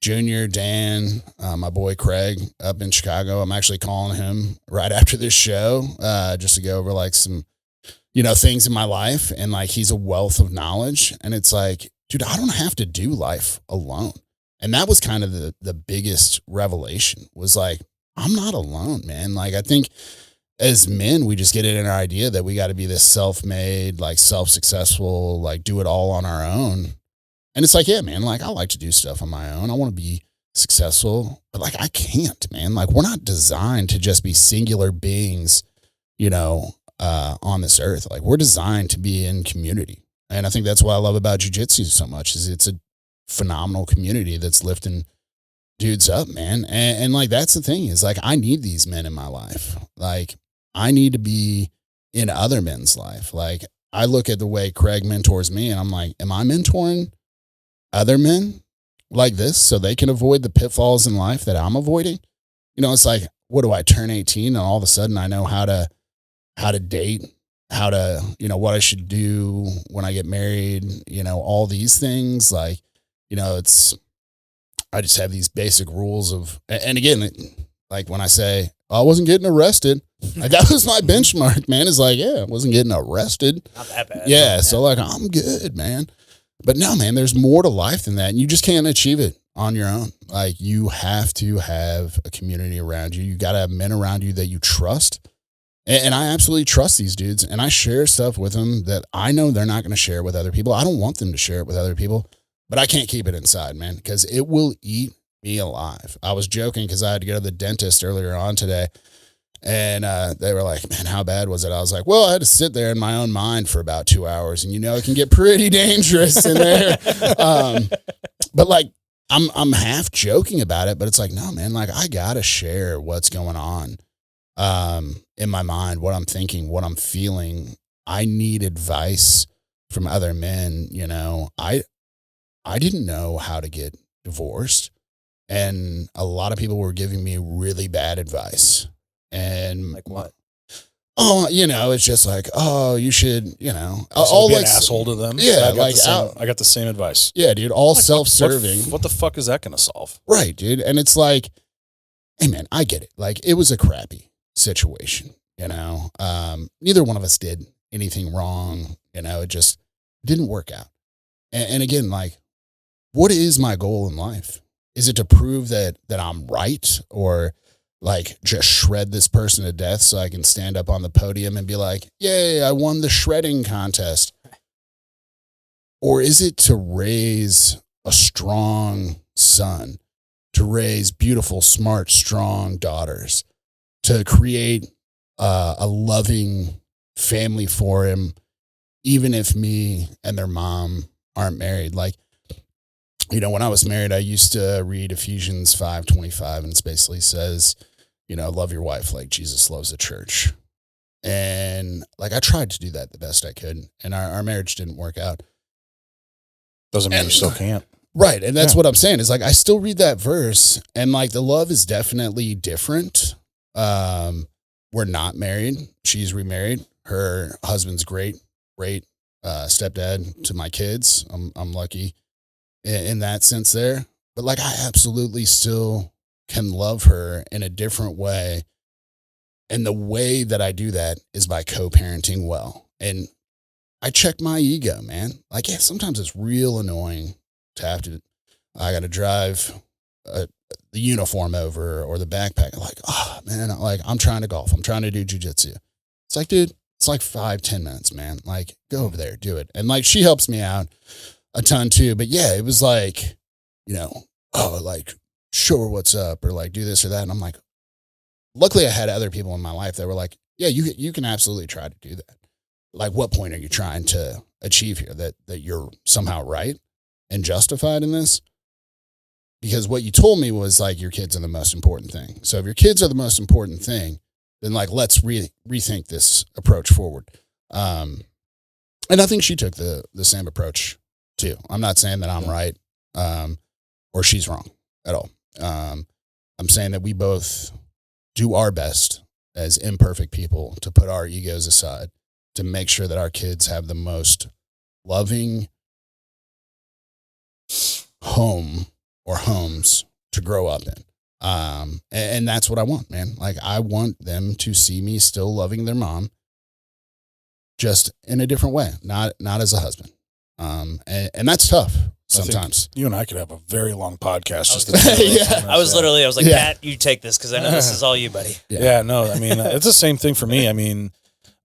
Junior, Dan, my boy Craig up in Chicago. I'm actually calling him right after this show, just to go over like some, you know, things in my life. And like, he's a wealth of knowledge. And it's like, dude, I don't have to do life alone. And that was kind of the biggest revelation, was like, I'm not alone, man. Like, I think as men, we just get it in our idea that we got to be this self-made, like self-successful, like do it all on our own. And it's like, yeah, man, like I like to do stuff on my own. I want to be successful, but like I can't, man. Like we're not designed to just be singular beings, you know, on this earth. Like we're designed to be in community. And I think that's what I love about jiu-jitsu so much, is it's a phenomenal community that's lifting dudes up, man. And like, that's the thing, is like, I need these men in my life. Like I need to be in other men's life. Like I look at the way Craig mentors me and I'm like, am I mentoring other men like this so they can avoid the pitfalls in life that I'm avoiding? You know, it's like, what do I turn 18 and all of a sudden I know how to date, how to, you know, what I should do when I get married, you know, all these things. Like, you know, I just have these basic rules of, and again, like when I say, I wasn't getting arrested, Like, that was my benchmark, man. It's like, yeah, I wasn't getting arrested. Not that bad. Yeah, so like, I'm good, man. But no, man, there's more to life than that. And you just can't achieve it on your own. Like, you have to have a community around you. You got to have men around you that you trust. And I absolutely trust these dudes. And I share stuff with them that I know they're not going to share with other people. I don't want them to share it with other people, but I can't keep it inside, man, because it will eat me alive. I was joking because I had to go to the dentist earlier on today. And they were like, man, how bad was it? I was like, well, I had to sit there in my own mind for about 2 hours. And, it can get pretty dangerous in there. But like, I'm half joking about it, but it's like, no, man, like, I got to share what's going on in my mind, what I'm thinking, what I'm feeling. I need advice from other men. I didn't know how to get divorced. And a lot of people were giving me really bad advice. And like what? Oh, it's just like, oh, you should, I'll be an asshole to them. Yeah, I got the same advice. Yeah, dude, all self-serving. What the fuck is that going to solve? Right, dude. And it's like, hey, man, I get it. Like, it was a crappy situation, neither one of us did anything wrong. It just didn't work out. And again, like, what is my goal in life? Is it to prove that I'm right, or like just shred this person to death so I can stand up on the podium and be like, yay, I won the shredding contest? Or is it to raise a strong son, to raise beautiful, smart, strong daughters, to create a loving family for him, even if me and their mom aren't married? Like, when I was married, I used to read Ephesians 5:25, and it basically says, love your wife like Jesus loves the church. And like, I tried to do that the best I could, and our marriage didn't work out. Doesn't mean you still can't. Right. And that's what I'm saying is, like, I still read that verse, and like, the love is definitely different. We're not married. She's remarried. Her husband's great stepdad to my kids. I'm lucky in that sense there. But like, I absolutely still can love her in a different way. And the way that I do that is by co-parenting well. And I check my ego, man. Like, yeah, sometimes it's real annoying to I got to drive the uniform over or the backpack. Like, oh man, like, I'm trying to golf. I'm trying to do jujitsu. It's like, dude, it's like 5-10 minutes, man. Like, go over there, do it. And like, she helps me out a ton too. But yeah, it was like, oh, like, show her what's up, or like, do this or that. And I'm like, luckily I had other people in my life that were like, yeah, you can absolutely try to do that. Like, what point are you trying to achieve here? That you're somehow right and justified in this? Because what you told me was like, your kids are the most important thing. So if your kids are the most important thing, then like, let's rethink this approach forward. And I think she took the same approach too. I'm not saying that I'm right or she's wrong at all. I'm saying that we both do our best as imperfect people to put our egos aside, to make sure that our kids have the most loving home or homes to grow up in. And that's what I want, man. Like, I want them to see me still loving their mom, just in a different way, not as a husband. And that's tough sometimes. You and I could have a very long podcast. I was like, Pat, you take this, because I know this is all you, buddy. Yeah, no, I mean, it's the same thing for me. I mean,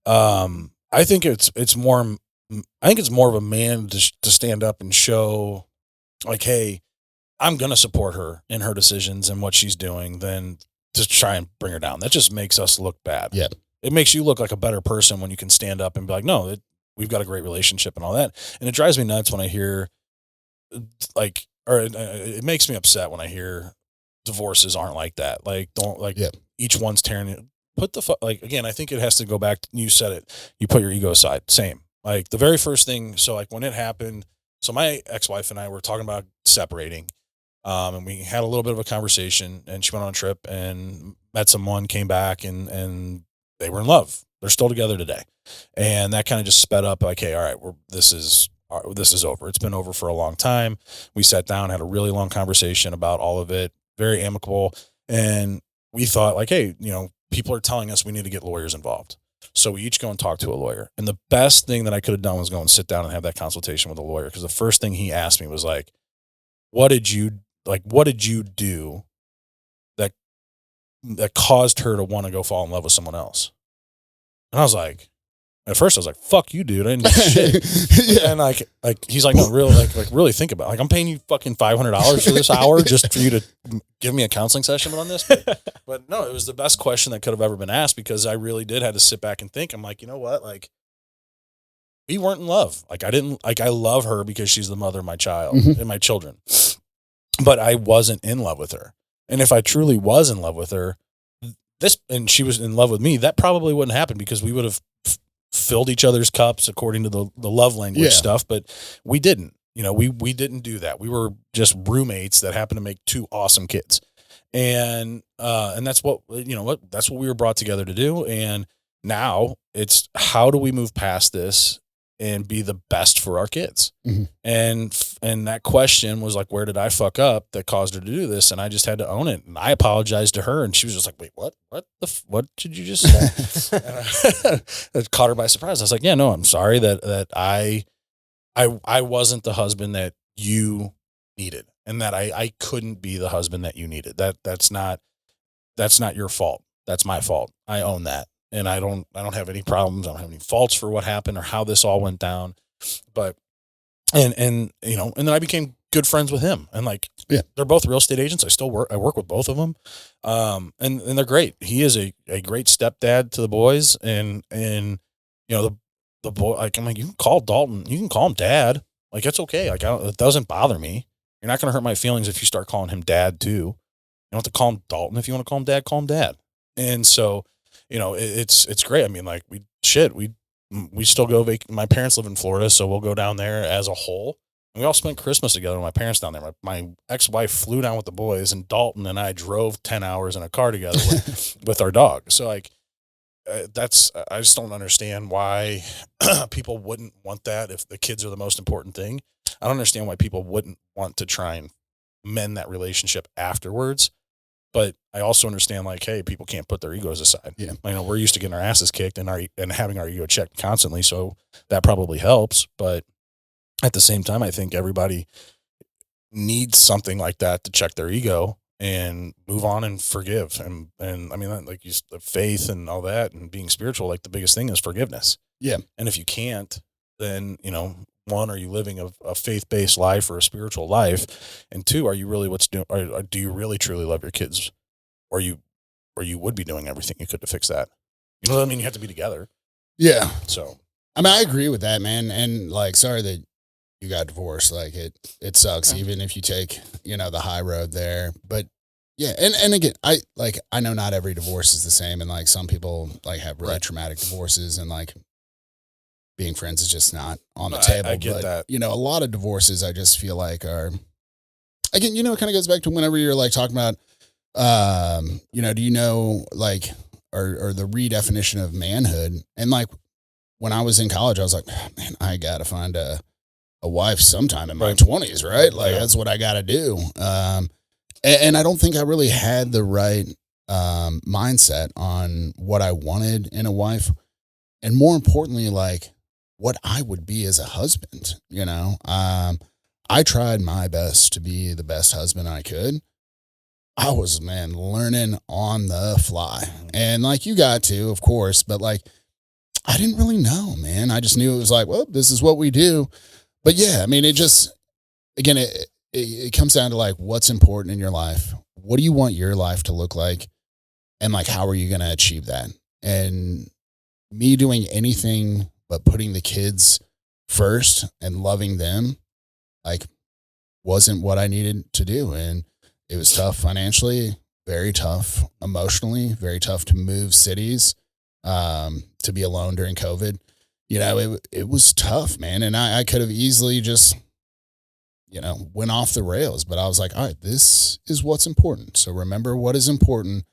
I think it's more of a man to stand up and show, like, hey, I'm going to support her in her decisions and what she's doing, than to try and bring her down. That just makes us look bad. Yeah. It makes you look like a better person when you can stand up and be like, no, we've got a great relationship and all that. And it drives me nuts when I hear, like, or it makes me upset when I hear divorces aren't like that. Like, don't, like, each one's tearing it. Put the, like, again, I think it has to go back to, you said it, you put your ego aside. Same. Like, the very first thing, so like, when it happened, so my ex-wife and I were talking about separating. And we had a little bit of a conversation, and she went on a trip and met someone, came back, and they were in love. They're still together today. And that kind of just sped up, like, hey, all right, this is over. It's been over for a long time. We sat down, had a really long conversation about all of it, very amicable. And we thought, like, hey, people are telling us we need to get lawyers involved. So we each go and talk to a lawyer. And the best thing that I could have done was go and sit down and have that consultation with a lawyer. Because the first thing he asked me was like, what did you do that caused her to want to go fall in love with someone else? And I was like, at first I was like, fuck you, dude. I didn't do shit. Yeah. And like he's like, no, really, like really think about it. Like, I'm paying you fucking $500 for this hour just for you to give me a counseling session on this. But no, it was the best question that could have ever been asked, because I really did have to sit back and think. I'm like, you know what? Like, we weren't in love. Like, I love her because she's the mother of my child and my children, but I wasn't in love with her. And if I truly was in love with her, and she was in love with me, that probably wouldn't happen, because we would have filled each other's cups according to the love language stuff. But we didn't, we didn't do that. We were just roommates that happened to make two awesome kids. And that's what, that's what we were brought together to do. And now it's, how do we move past this and be the best for our kids? And that question was like, where did I fuck up that caused her to do this? And I just had to own it. And I apologized to her, and she was just like, wait, what did you just say? And it caught her by surprise. I was like, yeah, no, I'm sorry that I wasn't the husband that you needed, and that I couldn't be the husband that you needed. That's not your fault. That's my fault. I own that. And I don't have any problems. I don't have any faults for what happened or how this all went down. But, and then I became good friends with him. And like, they're both real estate agents. I work with both of them. And they're great. He is a great stepdad to the boys. And the boy, like, I'm like, you can call Dalton, you can call him dad. Like, that's okay. Like, it doesn't bother me. You're not going to hurt my feelings if you start calling him dad too. You don't have to call him Dalton. If you want to call him dad. And so, it's great. I mean, like, we still go my parents live in Florida, so we'll go down there as a whole. And we all spent Christmas together with my parents down there. My ex-wife flew down with the boys, and Dalton and I drove 10 hours in a car together with our dog. So like, I just don't understand why people wouldn't want that if the kids are the most important thing. I don't understand why people wouldn't want to try and mend that relationship afterwards. But I also understand, like, hey, people can't put their egos aside. Yeah, we're used to getting our asses kicked and having our ego checked constantly, so that probably helps. But at the same time, I think everybody needs something like that to check their ego and move on and forgive. And I mean, like, the faith and all that, and being spiritual, like, the biggest thing is forgiveness. Yeah, and if you can't, then one, are you living a faith-based life or a spiritual life? And two, are you really do you really truly love your kids? Or you would be doing everything you could to fix that? You know what I mean? You have to be together. Yeah. So, I mean, I agree with that, man. And like, sorry that you got divorced. Like, it sucks, even if you take, the high road there. But yeah. And again, I know not every divorce is the same. And like, some people like have really traumatic divorces, and like, being friends is just not on the table. I get that. A lot of divorces, I just feel like are, again, it kind of goes back to whenever you're like talking about, do you know, like, or the redefinition of manhood. And like, when I was in college, I was like, man, I got to find a wife sometime in my 20s, right? Like, that's what I got to do. And I don't think I really had the right mindset on what I wanted in a wife. And more importantly, like, what I would be as a husband, I tried my best to be the best husband I could. I was, learning on the fly. And like, you got to, of course, but like, I didn't really know, man. I just knew it was like, well, this is what we do. But yeah, I mean, it just, again, it comes down to like, what's important in your life? What do you want your life to look like? And like, how are you going to achieve that? And me doing anything but putting the kids first and loving them, like, wasn't what I needed to do. And it was tough financially, very tough emotionally, very tough to move cities, to be alone during COVID. It was tough, man. And I could have easily just, went off the rails, but I was like, all right, this is what's important. So remember what is important.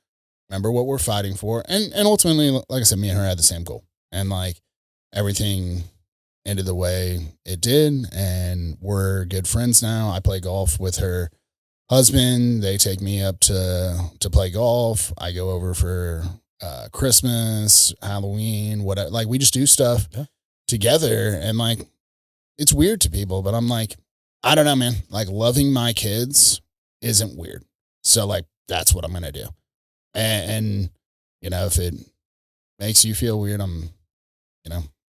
Remember what we're fighting for. And ultimately, like I said, me and her had the same goal. And like, everything ended the way it did. And we're good friends now. I play golf with her husband. They take me up to play golf. I go over for Christmas, Halloween, whatever. Like we just do stuff together, and like it's weird to people, but I'm like, I don't know, man. Like loving my kids isn't weird, so like that's what I'm gonna do. And you know, if it makes you feel weird,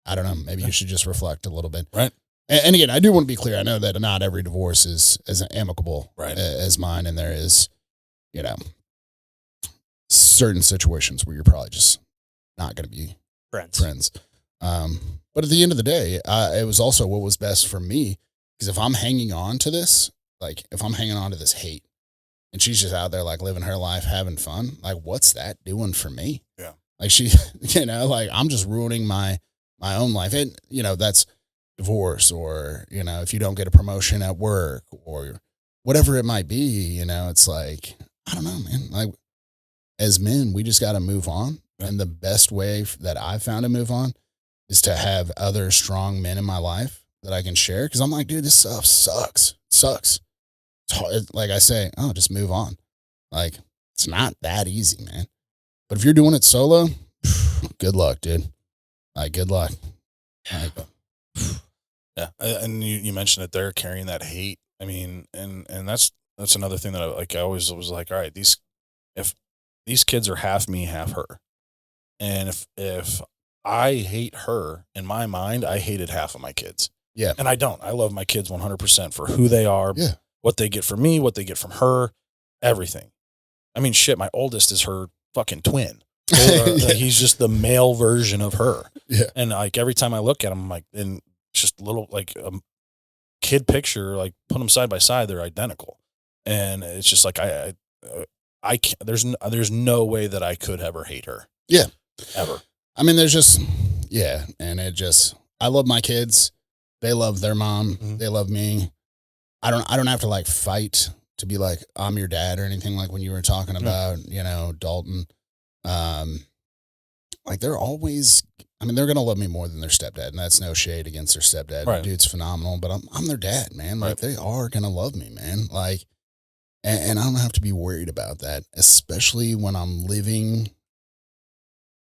I don't know. Maybe you should just reflect a little bit, right? And again, I do want to be clear. I know that not every divorce is as amicable as mine, and there is, certain situations where you're probably just not going to be friends. But at the end of the day, it was also what was best for me, because if I'm hanging on to this, like if I'm hanging on to this hate, and she's just out there like living her life, having fun, like what's that doing for me? Yeah, like she, like I'm just ruining my own life, and that's divorce, or if you don't get a promotion at work or whatever it might be, it's like, I don't know, man. Like as men, we just got to move on. Yeah. And the best way that I've found to move on is to have other strong men in my life that I can share. Cause I'm like, dude, this stuff sucks. It sucks. It's hard. Like I say, just move on. Like it's not that easy, man. But if you're doing it solo, good luck, dude. Like good luck. Like, yeah, and you mentioned it there, carrying that hate. I mean, and that's another thing that I always was like, all right, if these kids are half me, half her, and if I hate her, in my mind, I hated half of my kids. Yeah, and I don't. I love my kids 100% for who they are. Yeah, what they get from me, what they get from her, everything. I mean, shit, my oldest is her fucking twin. Like, he's just the male version of her. Yeah, and like every time I look at him, I'm like, and just little like a kid picture, like put them side by side, they're identical, and it's just like I can't. There's no way that I could ever hate her. Yeah, ever. I mean, there's just and I love my kids. They love their mom. Mm-hmm. They love me. I don't have to like fight to be like I'm your dad or anything, like when you were talking about Dalton. Like they're always, they're going to love me more than their stepdad, and that's no shade against their stepdad. Right. Dude's phenomenal, but I'm their dad, man. Like they are going to love me, man. Like, and I don't have to be worried about that, especially when I'm living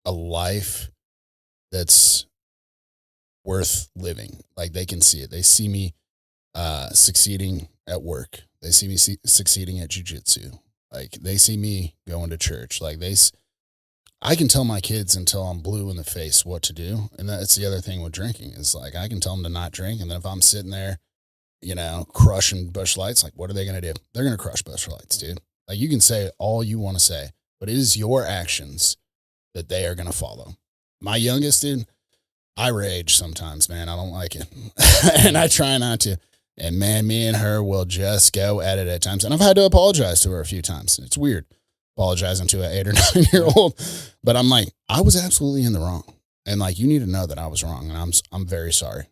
a life that's worth living. Like they can see it. They see me succeeding at work. They see me succeeding at jiu-jitsu. Like they see me going to church. Like I can tell my kids until I'm blue in the face what to do. And that's the other thing with drinking is like, I can tell them to not drink. And then if I'm sitting there, crushing Busch Lights, like what are they going to do? They're going to crush Busch Lights, dude. Like you can say all you want to say, but it is your actions that they are going to follow. My youngest, dude, I rage sometimes, man. I don't like it. And I try not to. And man, me and her will just go at it at times. And I've had to apologize to her a few times. It's weird apologizing to an 8 or 9-year-old, but I'm like, I was absolutely in the wrong. And like, you need to know that I was wrong. And I'm very sorry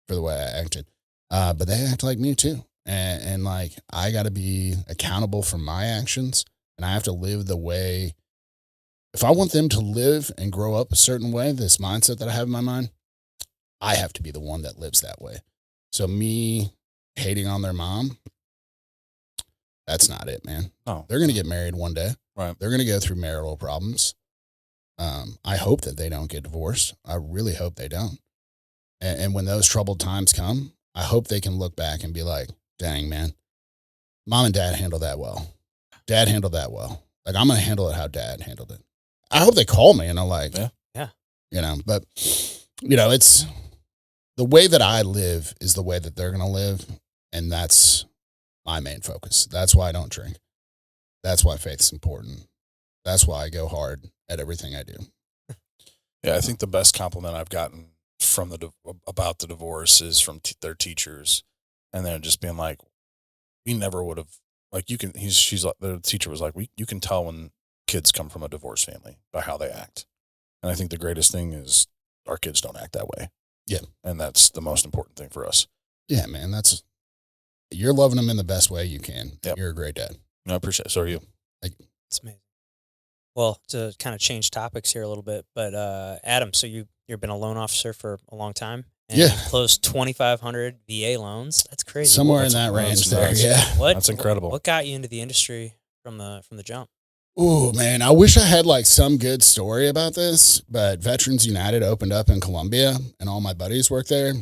for the way I acted. But they act like me too. And like, I got to be accountable for my actions, and I have to live the way, if I want them to live and grow up a certain way, this mindset that I have in my mind, I have to be the one that lives that way. So me hating on their mom, that's not it, man. Oh, they're going to get married one day. Right. They're going to go through marital problems. I hope that they don't get divorced. I really hope they don't. And when those troubled times come, I hope they can look back and be like, dang, man, mom and dad handled that well. Dad handled that well. Like, I'm going to handle it how dad handled it. I hope they call me and I'm like, yeah. But, it's the way that I live is the way that they're going to live. And that's my main focus. That's why I don't drink. That's why faith's important. That's why I go hard at everything I do. Yeah, I think the best compliment I've gotten from about the divorce is from their teachers, and they're just being like, "We never would have like you can." The teacher was like, "You can tell when kids come from a divorced family by how they act," and I think the greatest thing is our kids don't act that way. Yeah, and that's the most important thing for us. Yeah, man, you're loving them in the best way you can. Yep. You're a great dad. I appreciate it. So are you. It's amazing. Well, to kind of change topics here a little bit, but Adam, so you've been a loan officer for a long time. And you closed 2,500 VA loans. That's crazy. Somewhere in that range there. Yeah. That's incredible. What got you into the industry from the jump? Oh man, I wish I had like some good story about this, but Veterans United opened up in Columbia and all my buddies work there.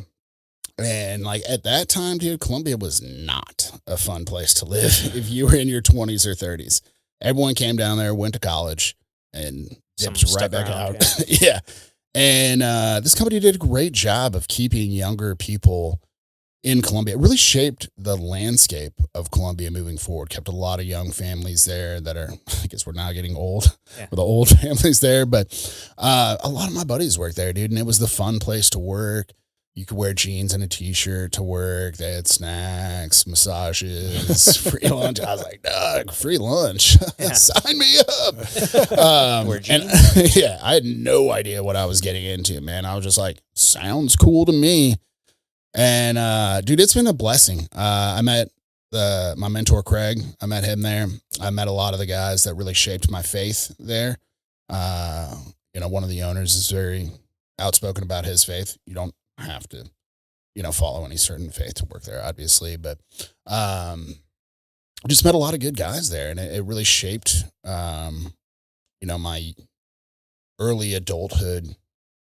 And like at that time, dude, Columbia was not a fun place to live if you were in your 20s or 30s. Everyone came down there, went to college, and dipped right back out. Yeah. And this company did a great job of keeping younger people in Columbia. It really shaped the landscape of Columbia moving forward, kept a lot of young families there that are, I guess we're now getting old, with the old families there. But a lot of my buddies work there, dude, and it was the fun place to work. You could wear jeans and a t-shirt to work. They had snacks, massages, free lunch. I was like, Doug, free lunch. Sign me up. And yeah, I had no idea what I was getting into, man. I was just like, sounds cool to me. And dude, it's been a blessing. I met my mentor, Craig. I met him there. I met a lot of the guys that really shaped my faith there. One of the owners is very outspoken about his faith. You don't have to, follow any certain faith to work there, obviously, but just met a lot of good guys there, and it really shaped, my early adulthood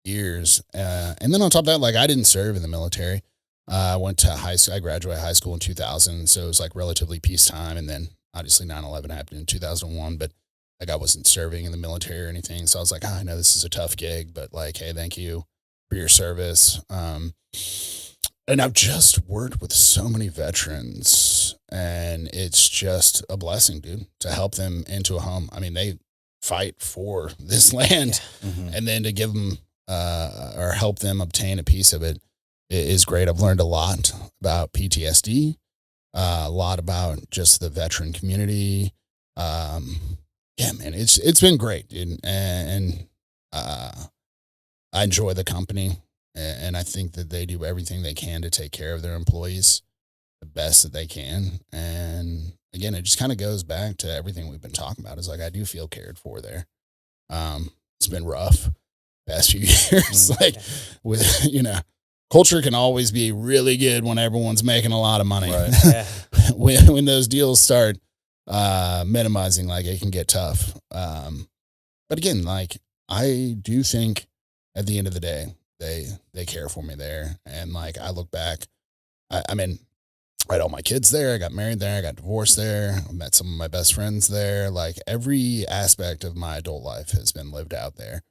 years. And then on top of that, like I didn't serve in the military. I went to high school. I graduated high school in 2000, so it was like relatively peacetime. And then obviously 9/11 happened in 2001, but like I wasn't serving in the military or anything. So I was like, I know this is a tough gig, but like, hey, thank you for your service. And I've just worked with so many veterans, and it's just a blessing, dude, to help them into a home. I mean, they fight for this land, and then to give them or help them obtain a piece of it is great. I've learned a lot about PTSD, a lot about just the veteran community. Yeah, man, it's been great, dude. And I enjoy the company, and I think that they do everything they can to take care of their employees the best that they can. And again, it just kind of goes back to everything we've been talking about. Is like, I do feel cared for there. It's been rough past few years. Culture can always be really good when everyone's making a lot of money. Right. Yeah. when those deals start minimizing, like it can get tough. But again, like I do think at the end of the day, they care for me there. And like I look back, I mean, I had all my kids there. I got married there. I got divorced there. I met some of my best friends there. Like every aspect of my adult life has been lived out there.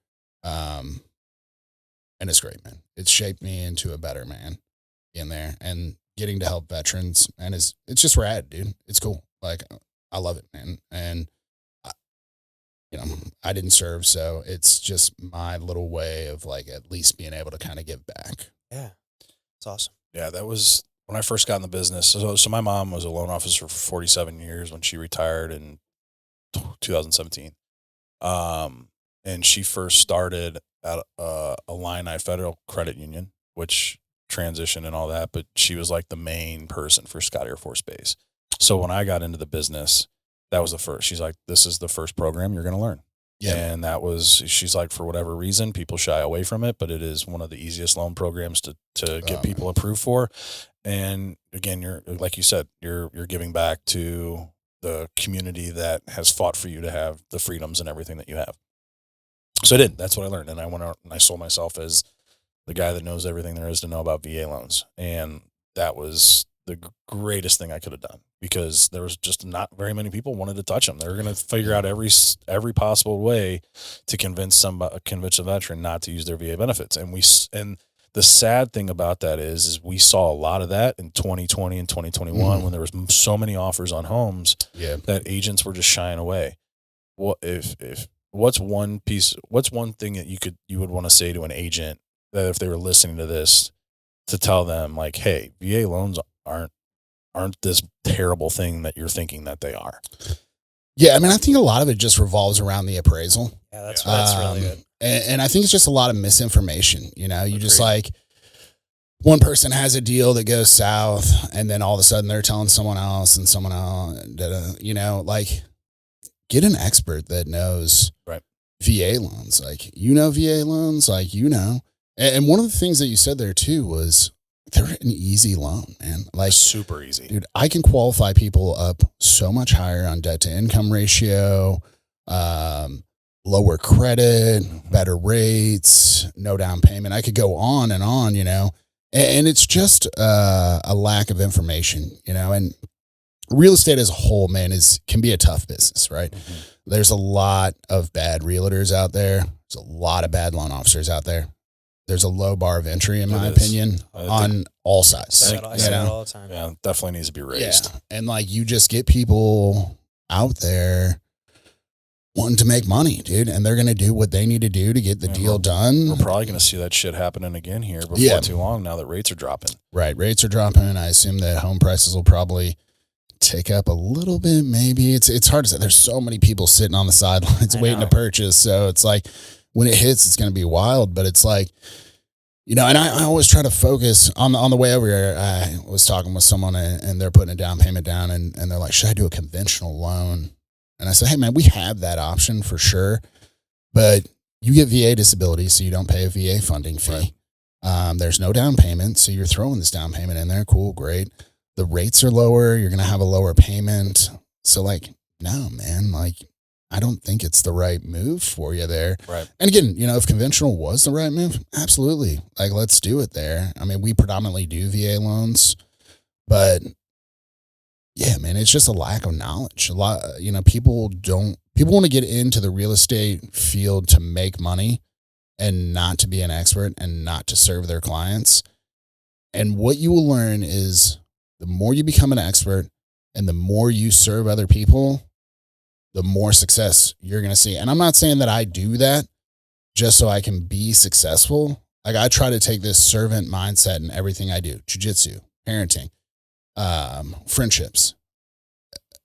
And it's great, man. It's shaped me into a better man in there, and getting to help veterans. And it's just rad, dude. It's cool. Like I love it, man. And I didn't serve, so it's just my little way of like at least being able to kind of give back. Yeah. It's awesome. Yeah. That was when I first got in the business. So my mom was a loan officer for 47 years when she retired in 2017. And she first started at a Illini Federal Credit Union, which transitioned and all that, but she was like the main person for Scott Air Force Base. So when I got into the business, that was the first. She's like, this is the first program you're going to learn. Yeah. And she's like, for whatever reason, people shy away from it, but it is one of the easiest loan programs to get people approved for. And again, you're, like you said, you're giving back to the community that has fought for you to have the freedoms and everything that you have. So I did. That's what I learned. And I went out and I sold myself as the guy that knows everything there is to know about VA loans. And that was the greatest thing I could have done, because there was just not very many people wanted to touch them. They were going to figure out every possible way to convince a veteran not to use their VA benefits. And the sad thing about that is we saw a lot of that in 2020 and 2021 when there was so many offers on homes that agents were just shying away. What's one thing that you would want to say to an agent that if they were listening to this, to tell them like, hey, VA loans aren't this terrible thing that you're thinking that they are? Yeah, I mean, I think a lot of it just revolves around the appraisal. Yeah, that's really good. And I think it's just a lot of misinformation. You just like, one person has a deal that goes south, and then all of a sudden they're telling someone else and someone else, like, get an expert that knows VA loans. Like, VA loans, like, and one of the things that you said there too was they're an easy loan, man. Like super easy, dude. I can qualify people up so much higher on debt to income ratio. lower credit, better rates, no down payment. I could go on, you know, and it's just a lack of information, you know, and real estate as a whole, man, can be a tough business, right? Mm-hmm. There's a lot of bad realtors out there. There's a lot of bad loan officers out there. There's a low bar of entry, in my opinion, on all sides. I say that all the time. Yeah, definitely needs to be raised. Yeah. And like, you just get people out there wanting to make money, dude, and they're going to do what they need to do to get the deal done. We're probably going to see that shit happening again here before too long, now that rates are dropping. Right. Rates are dropping. I assume that home prices will probably tick up a little bit. Maybe it's hard to say. There's so many people sitting on the sidelines waiting to purchase. So it's like, when it hits, it's going to be wild, but it's like, you know, and I always try to focus on the way over here. I was talking with someone and they're putting a down payment down and they're like, should I do a conventional loan? And I said, hey man, we have that option for sure, but you get VA disability, so you don't pay a VA funding fee. Right. There's no down payment. So you're throwing this down payment in there. Cool. Great. The rates are lower. You're going to have a lower payment. So like, no, man, like, I don't think it's the right move for you there. Right. And again, you know, if conventional was the right move, absolutely. Like, let's do it there. I mean, we predominantly do VA loans, but yeah, man, it's just a lack of knowledge. A lot, you know, people want to get into the real estate field to make money and not to be an expert and not to serve their clients. And what you will learn is the more you become an expert and the more you serve other people, the more success you're going to see. And I'm not saying that I do that just so I can be successful. Like, I try to take this servant mindset in everything I do. Jiu-jitsu, parenting, friendships,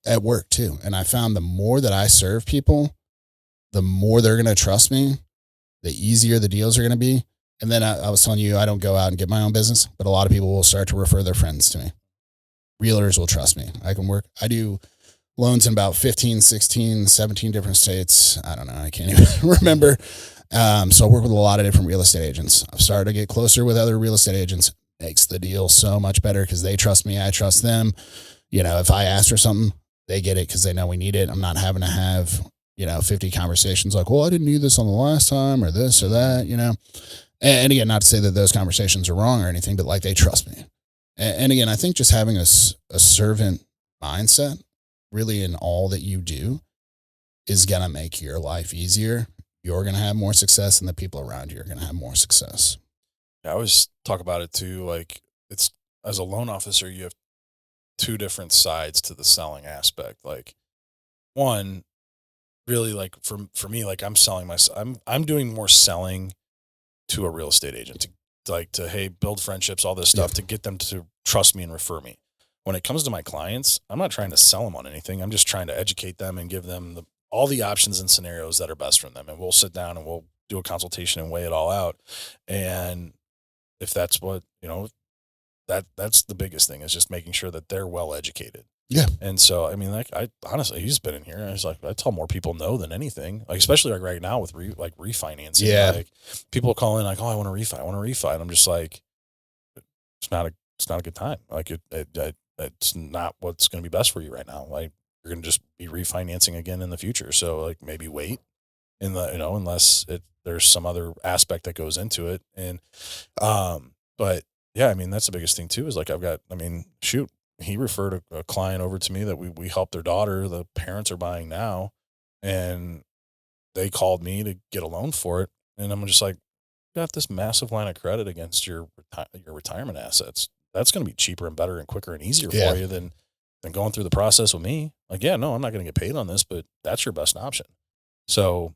at work too. And I found the more that I serve people, the more they're going to trust me, the easier the deals are going to be. And then I was telling you, I don't go out and get my own business, but a lot of people will start to refer their friends to me. Realtors will trust me. I do loans in about 15, 16, 17 different states. I don't know. I can't even remember. So I work with a lot of different real estate agents. I've started to get closer with other real estate agents. Makes the deal so much better because they trust me. I trust them. You know, if I ask for something, they get it because they know we need it. I'm not having to have, 50 conversations like, well, I didn't need this on the last time or this or that, And again, not to say that those conversations are wrong or anything, but like, they trust me. And again, I think just having a servant mindset really in all that you do is going to make your life easier. You're going to have more success and the people around you are going to have more success. I always talk about it too. Like, it's, as a loan officer, you have two different sides to the selling aspect. Like, one, really, like for me, like, I'm selling myself. I'm doing more selling to a real estate agent to hey, build friendships, all this stuff, to get them to trust me and refer me. When it comes to my clients, I'm not trying to sell them on anything. I'm just trying to educate them and give them all the options and scenarios that are best for them. And we'll sit down and we'll do a consultation and weigh it all out. And if that's what, that's the biggest thing, is just making sure that they're well educated. Yeah. And so, I mean, like, I honestly, he's been in here. I was like, I tell more people no than anything, like, especially like right now with refinancing. Yeah. Like, people call in like, oh, I want to refi. And I'm just like, it's not a good time. Like, it's not what's going to be best for you right now. Like, you're going to just be refinancing again in the future. So like, maybe wait unless there's some other aspect that goes into it. And, but yeah, I mean, that's the biggest thing too, is like, he referred a client over to me that we helped their daughter. The parents are buying now, and they called me to get a loan for it. And I'm just like, you got this massive line of credit against your retirement assets. That's going to be cheaper and better and quicker and easier for you than going through the process with me. Like, yeah, no, I'm not going to get paid on this, but that's your best option. So,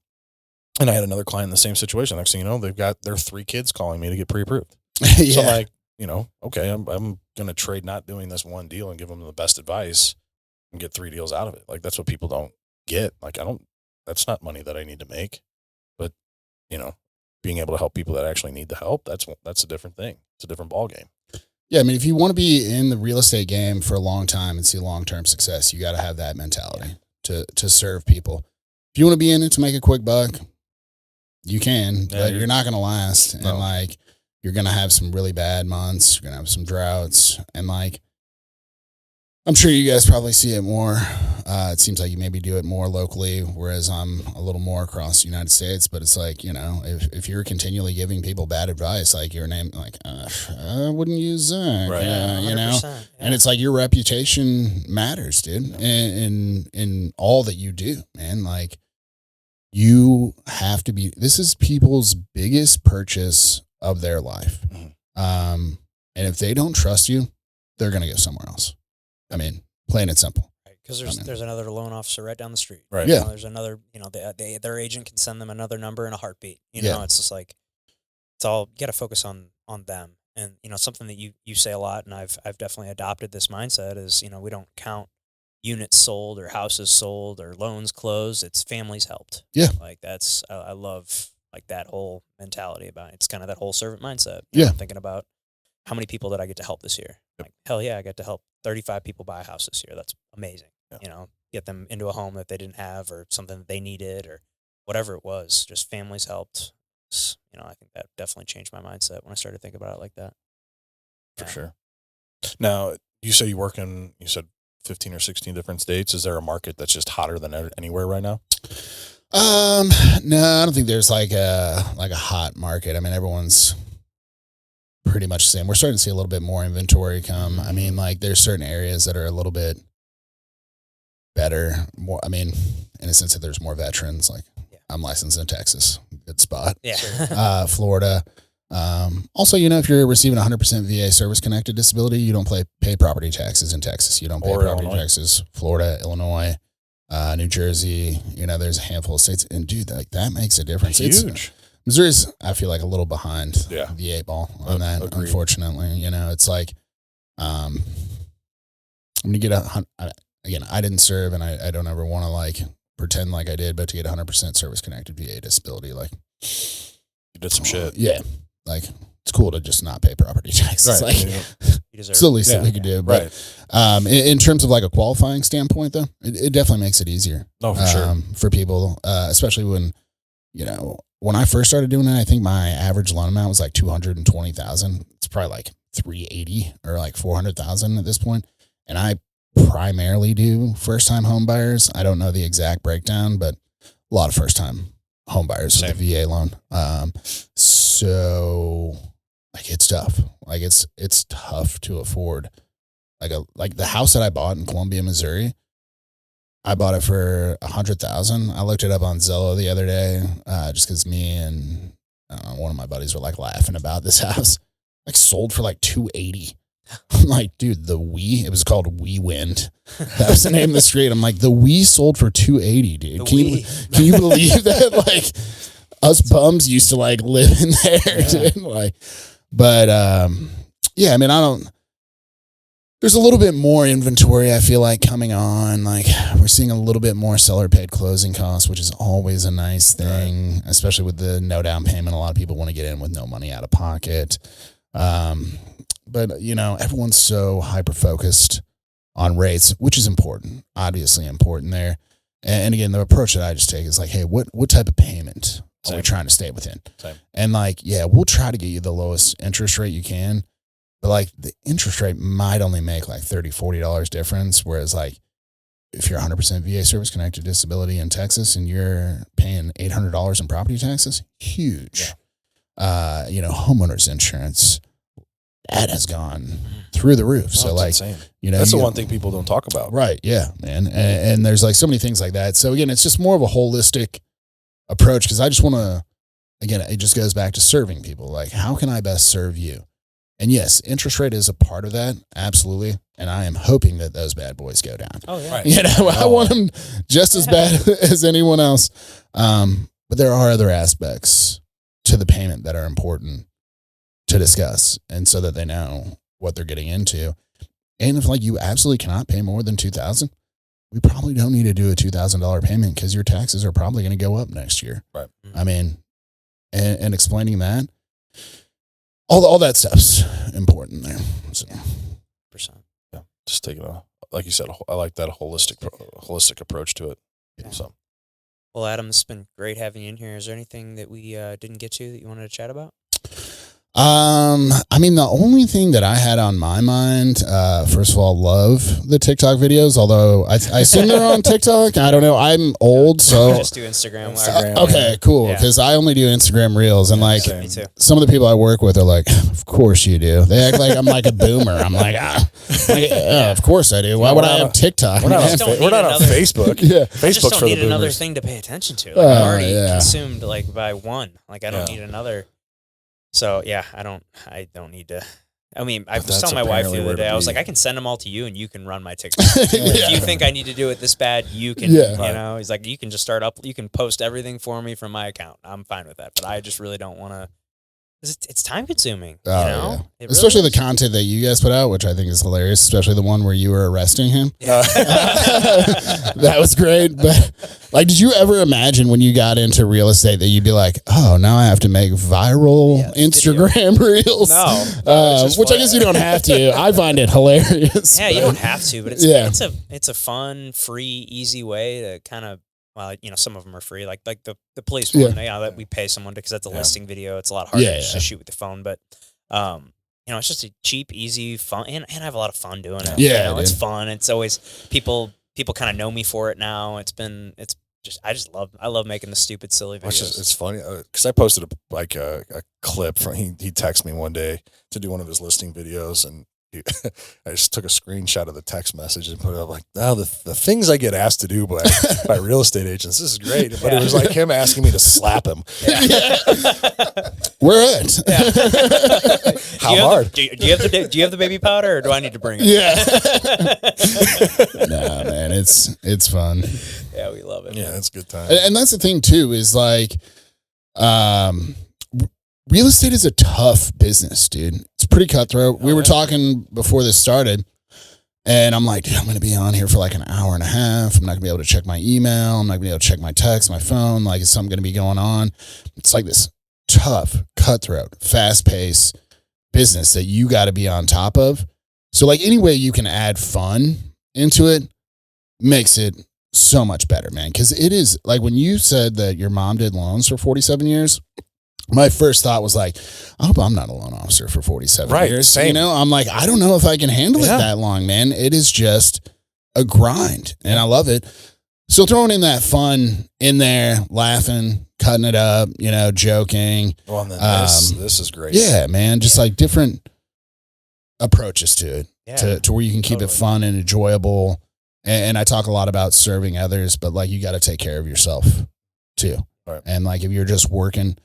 and I had another client in the same situation. Next thing you know, they've got their 3 kids calling me to get pre-approved. So like, okay, I'm going to trade not doing this one deal and give them the best advice and get 3 deals out of it. Like, that's what people don't get. Like, that's not money that I need to make, but being able to help people that actually need the help, that's a different thing. It's a different ball game. Yeah. I mean, if you want to be in the real estate game for a long time and see long-term success, you got to have that mentality to serve people. If you want to be in it to make a quick buck, you can, but you're not going to last. No. And like, you're going to have some really bad months. You're going to have some droughts. And like, I'm sure you guys probably see it more. It seems like you maybe do it more locally, whereas I'm a little more across the United States. But it's like, if you're continually giving people bad advice, like your name, like, I wouldn't use that, Right. Yeah. And it's like your reputation matters, dude, in all that you do, man. Like, you have to be, this is people's biggest purchase of their life. And if they don't trust you, they're going to go somewhere else. I mean, plain and simple. Because there's another loan officer right down the street. Right. Yeah. There's another, their agent can send them another number in a heartbeat. Yeah. It's just like, it's all, you got to focus on them. And, something that you say a lot, and I've definitely adopted this mindset is, we don't count units sold or houses sold or loans closed. It's families helped. Yeah. Like I love like that whole mentality about it. It's kind of that whole servant mindset. Yeah. I'm thinking about how many people did I get to help this year? Like, hell yeah, I got to help 35 people buy a house this year. That's amazing. Yeah. Get them into a home that they didn't have or something that they needed or whatever it was. Just families helped. I think that definitely changed my mindset when I started thinking about it like that. For sure. Now, you say you work in, 15 or 16 different states. Is there a market that's just hotter than anywhere right now? No, I don't think there's like a hot market. I mean, everyone's pretty much the same. We're starting to see a little bit more inventory come. I mean, like there's certain areas that are a little bit better. More, I mean, in a sense that there's more veterans. Like I'm licensed in Texas, good spot. Yeah. Florida. Also, if you're receiving 100% VA service connected disability, you don't pay property taxes in Texas. You don't pay property taxes. Florida, Illinois, New Jersey. There's a handful of states, and dude, that makes a difference. Huge. Missouri's, I feel like, a little behind the 8 ball on that. Agreed. Unfortunately, it's like, I'm gonna get again. I didn't serve, and I don't ever want to like pretend like I did, but to get 100% service connected VA disability, like you did some shit. Yeah, like it's cool to just not pay property taxes. Right. Like it's the least that we could do. But in terms of like a qualifying standpoint, though, it definitely makes it easier. Oh, for sure. For people, especially when when I first started doing it, I think my average loan amount was like $220,000. It's probably like $380 or like $400,000 at this point. And I primarily do first time home buyers. I don't know the exact breakdown, but a lot of first time home buyers with the VA loan. So like it's tough. Like it's tough to afford. Like the house that I bought in Columbia, Missouri, I bought it for $100,000. I looked it up on Zillow the other day, just because me and one of my buddies were like laughing about this house. Like sold for like $280. I'm like, dude, it was called We Wind. That was the name of the street. I'm like, the We sold for $280, dude. Can you believe that? Like us bums used to like live in there, dude. Like, but yeah, I mean, there's a little bit more inventory, I feel like, coming on. Like we're seeing a little bit more seller paid closing costs, which is always a nice thing, especially with the no down payment. A lot of people want to get in with no money out of pocket. But everyone's so hyper focused on rates, which is important, obviously important there. And again, the approach that I just take is like, hey, what type of payment are we trying to stay within? Same. And like, yeah, we'll try to get you the lowest interest rate you can. But like the interest rate might only make like $30, $40 difference. Whereas like if you're 100% VA service connected disability in Texas and you're paying $800 in property taxes, huge. Yeah. Homeowners insurance, that has gone through the roof. So like, insane. That's the one thing people don't talk about. Right. Yeah, man. And there's like so many things like that. So again, it's just more of a holistic approach. Cause I just want to, again, it just goes back to serving people. Like, how can I best serve you? And yes, interest rate is a part of that. Absolutely. And I am hoping that those bad boys go down. Oh, yeah. Right. I want them just as bad as anyone else. But there are other aspects to the payment that are important to discuss. And so that they know what they're getting into. And if like you absolutely cannot pay more than $2,000, we probably don't need to do a $2,000 payment because your taxes are probably going to go up next year. Right. I mean, and explaining that, all that stuff's important there. So. Percent. Yeah. Just taking like you said, I like that holistic approach to it. Yeah. So. Well, Adam, it's been great having you in here. Is there anything that we didn't get to that you wanted to chat about? I mean, the only thing that I had on my mind, first of all, love the TikTok videos, although I assume they're on TikTok. I don't know. I'm old, so. Just do Instagram. Okay, cool. Yeah. Because I only do Instagram Reels, and like Me too. some of the people I work with are like, "Of course you do." They act like I'm like a boomer. I'm like, of course I do. Why would I have TikTok? We're not, just on, don't we're need not on another- Facebook. Yeah. I just Facebook's don't for the need another boomers. thing to pay attention to. Like, I'm already yeah. consumed like by one. Like I don't Yeah. need another. So yeah, I don't need to. I mean, I was that's telling my wife apparently the other where to day, I was be. like, I can send them all to you, and you can run my TikTok. Yeah. If you think I need to do it this bad, you can. Yeah. You know, he's like, you can just start up. You can post everything for me from my account. I'm fine with that, but I just really don't want to. It's time consuming. Oh, you know, yeah. It really Especially the is. content that you guys put out, which I think is hilarious, especially the one where you were arresting him. That was great. But like, did you ever imagine when you got into real estate that you'd be like, oh, now I have to make viral Instagram reels? No. Which I guess you don't have to. I find it hilarious. Yeah, you but- don't have to, but it's a fun, free, easy way to kind of. Well, you know, some of them are free, like the police one. That we pay someone because that's a listing video. It's a lot harder to just shoot with the phone, but you know, it's just a cheap, easy, fun, and I have a lot of fun doing it. Yeah, you know, it's fun. It's always people kind of know me for it now. I love making the stupid, silly videos. It's funny because I posted a clip from he texted me one day to do one of his listing videos, and I just took a screenshot of the text message and put it up like, now the things I get asked to do by real estate agents, this is great. But it was like him asking me to slap him. Yeah. Where at? How hard? Do you have the baby powder, or do I need to bring it? Yeah. Nah, man, it's fun. Yeah, we love it. Yeah, it's a good time. And that's the thing too, is like, real estate is a tough business, dude. It's pretty cutthroat. We were talking before this started, and I'm like, dude, I'm going to be on here for like an hour and a half. I'm not going to be able to check my email. I'm not going to be able to check my text, my phone. Like, is something going to be going on? It's like this tough, cutthroat, fast-paced business that you got to be on top of. So, like, any way you can add fun into it makes it so much better, man. Because it is, like, when you said that your mom did loans for 47 years, my first thought was like, I hope I'm not a loan officer for 47 years. Same. You know, I'm like, I don't know if I can handle it that long, man. It is just a grind, and I love it. So throwing in that fun in there, laughing, cutting it up, you know, joking. Well, and then this is great. Yeah, man. Just like different approaches to it, Yeah. to where you can keep it fun and enjoyable. And I talk a lot about serving others, but like, you got to take care of yourself too. Right. And like, if you're just working,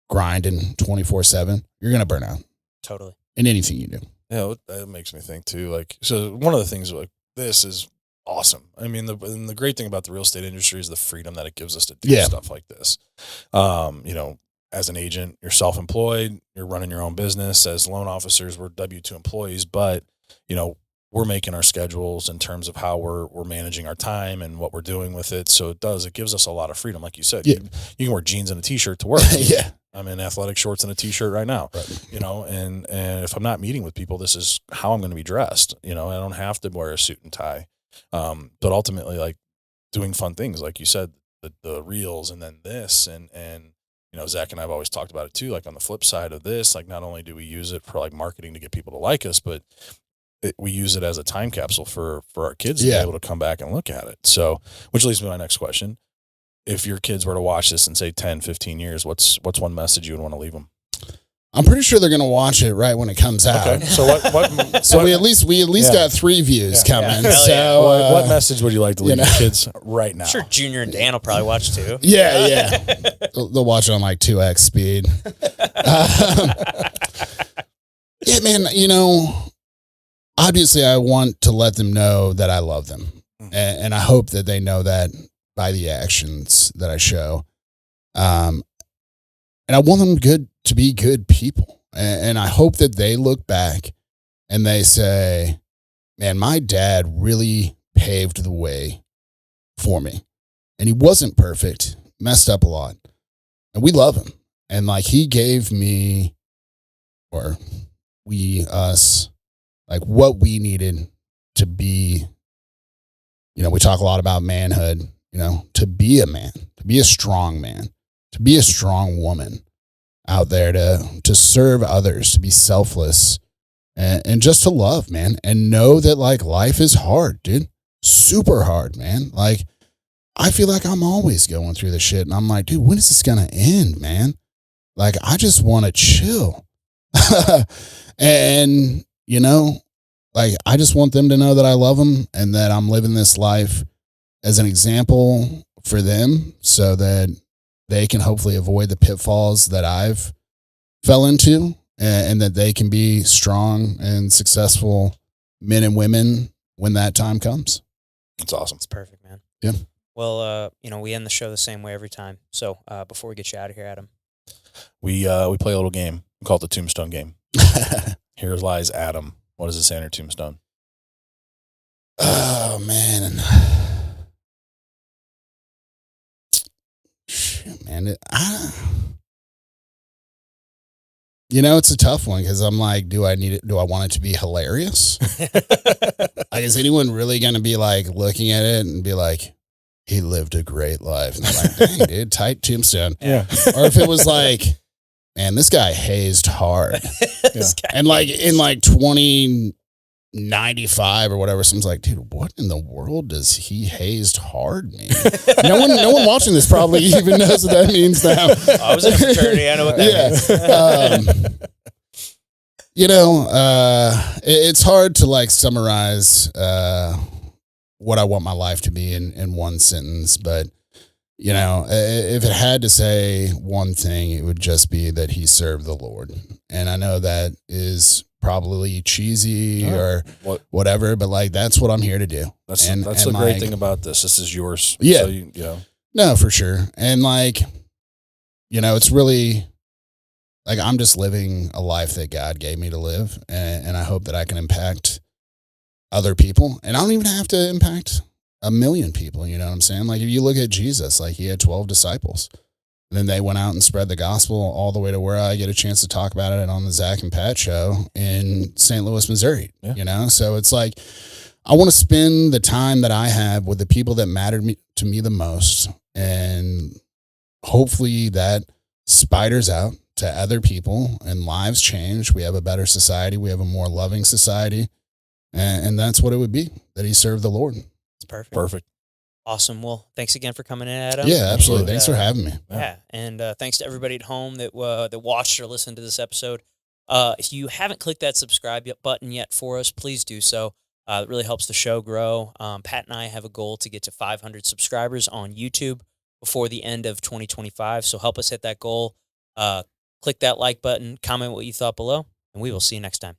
grinding 24/7, you're going to burn out Totally. in anything you do. Yeah, that makes me think too. Like, so one of the things like this is awesome. I mean, the great thing about the real estate industry is the freedom that it gives us to do stuff like this. You know, as an agent, you're self-employed, you're running your own business. As loan officers, we're W-2 employees, but you know, we're making our schedules in terms of how we're managing our time and what we're doing with it. So it gives us a lot of freedom. Like you said, you can wear jeans and a t-shirt to work. Yeah. I'm in athletic shorts and a t-shirt right now, you know, and if I'm not meeting with people, this is how I'm going to be dressed. You know, I don't have to wear a suit and tie. But ultimately, like doing fun things, like you said, the reels, and then this, and you know, Zach and I've always talked about it too. Like on the flip side of this, like not only do we use it for like marketing to get people to like us, but we use it as a time capsule for our kids to be able to come back and look at it. So, which leads me to my next question. If your kids were to watch this in say 10, 15 years, what's one message you would want to leave them? I'm pretty sure they're going to watch it right when it comes out. Okay. So what So we at least got 3 views coming. Yeah. So what message would you like to leave your kids right now? I'm sure Junior and Dan will probably watch too. Yeah. They'll watch it on like 2x speed. Yeah, man, you know, obviously I want to let them know that I love them. And I hope that they know that by the actions that I show. And I want them to be good people. And I hope that they look back and they say, man, my dad really paved the way for me. And he wasn't perfect, messed up a lot. And we love him. And like, he gave me, or us, like what we needed to be. You know, we talk a lot about manhood, you know, to be a man, to be a strong man, to be a strong woman. out there to serve others, to be selfless, and just to love, man, and know that like life is hard, dude. Super hard, man. Like, I feel like I'm always going through this shit, and I'm like, dude, when is this gonna end, man? Like, I just want to chill. And, you know, like, I just want them to know that I love them and that I'm living this life as an example for them so that they can hopefully avoid the pitfalls that I've fell into, and that they can be strong and successful men and women when that time comes. That's awesome. It's perfect, man. Yeah. Well, we end the show the same way every time. So before we get you out of here, Adam. We play a little game. We call it the Tombstone game. Here lies Adam. What does it say on your tombstone? Oh, man. Shoot, man. You know, it's a tough one because I'm like, do I need it? Do I want it to be hilarious? Like, is anyone really going to be like looking at it and be like, he lived a great life? And they're like, dang, dude, tight tombstone. Yeah. Or if it was like, man, this guy hazed hard. And like in like 2095 or whatever, someone's like, dude, what in the world does he hazed hard mean? No one watching this probably even knows what that means now. I was in a fraternity. I know what that means. You know, it's hard to like summarize what I want my life to be in one sentence, but you know, if it had to say one thing, it would just be that he served the Lord. And I know that is probably cheesy or whatever, but like, that's what I'm here to do. That's and the like, great thing about this. This is yours. Yeah. So you know. No, for sure. And like, you know, it's really like, I'm just living a life that God gave me to live. And I hope that I can impact other people. And I don't even have to impact 1 million people. You know what I'm saying? Like, if you look at Jesus, like, he had 12 disciples. And then they went out and spread the gospel all the way to where I get a chance to talk about it on the Zach and Pat show in St. Louis, Missouri. Yeah. You know? So it's like, I want to spend the time that I have with the people that mattered to me the most. And hopefully that spiders out to other people and lives change. We have a better society. We have a more loving society. And that's what it would be, that he served the Lord. It's perfect. Perfect. Awesome. Well, thanks again for coming in, Adam. Yeah, absolutely. And, thanks for having me. Yeah. And thanks to everybody at home that watched or listened to this episode. If you haven't clicked that subscribe button yet for us, please do so. It really helps the show grow. Pat and I have a goal to get to 500 subscribers on YouTube before the end of 2025. So help us hit that goal. Click that like button, comment what you thought below, and we will see you next time.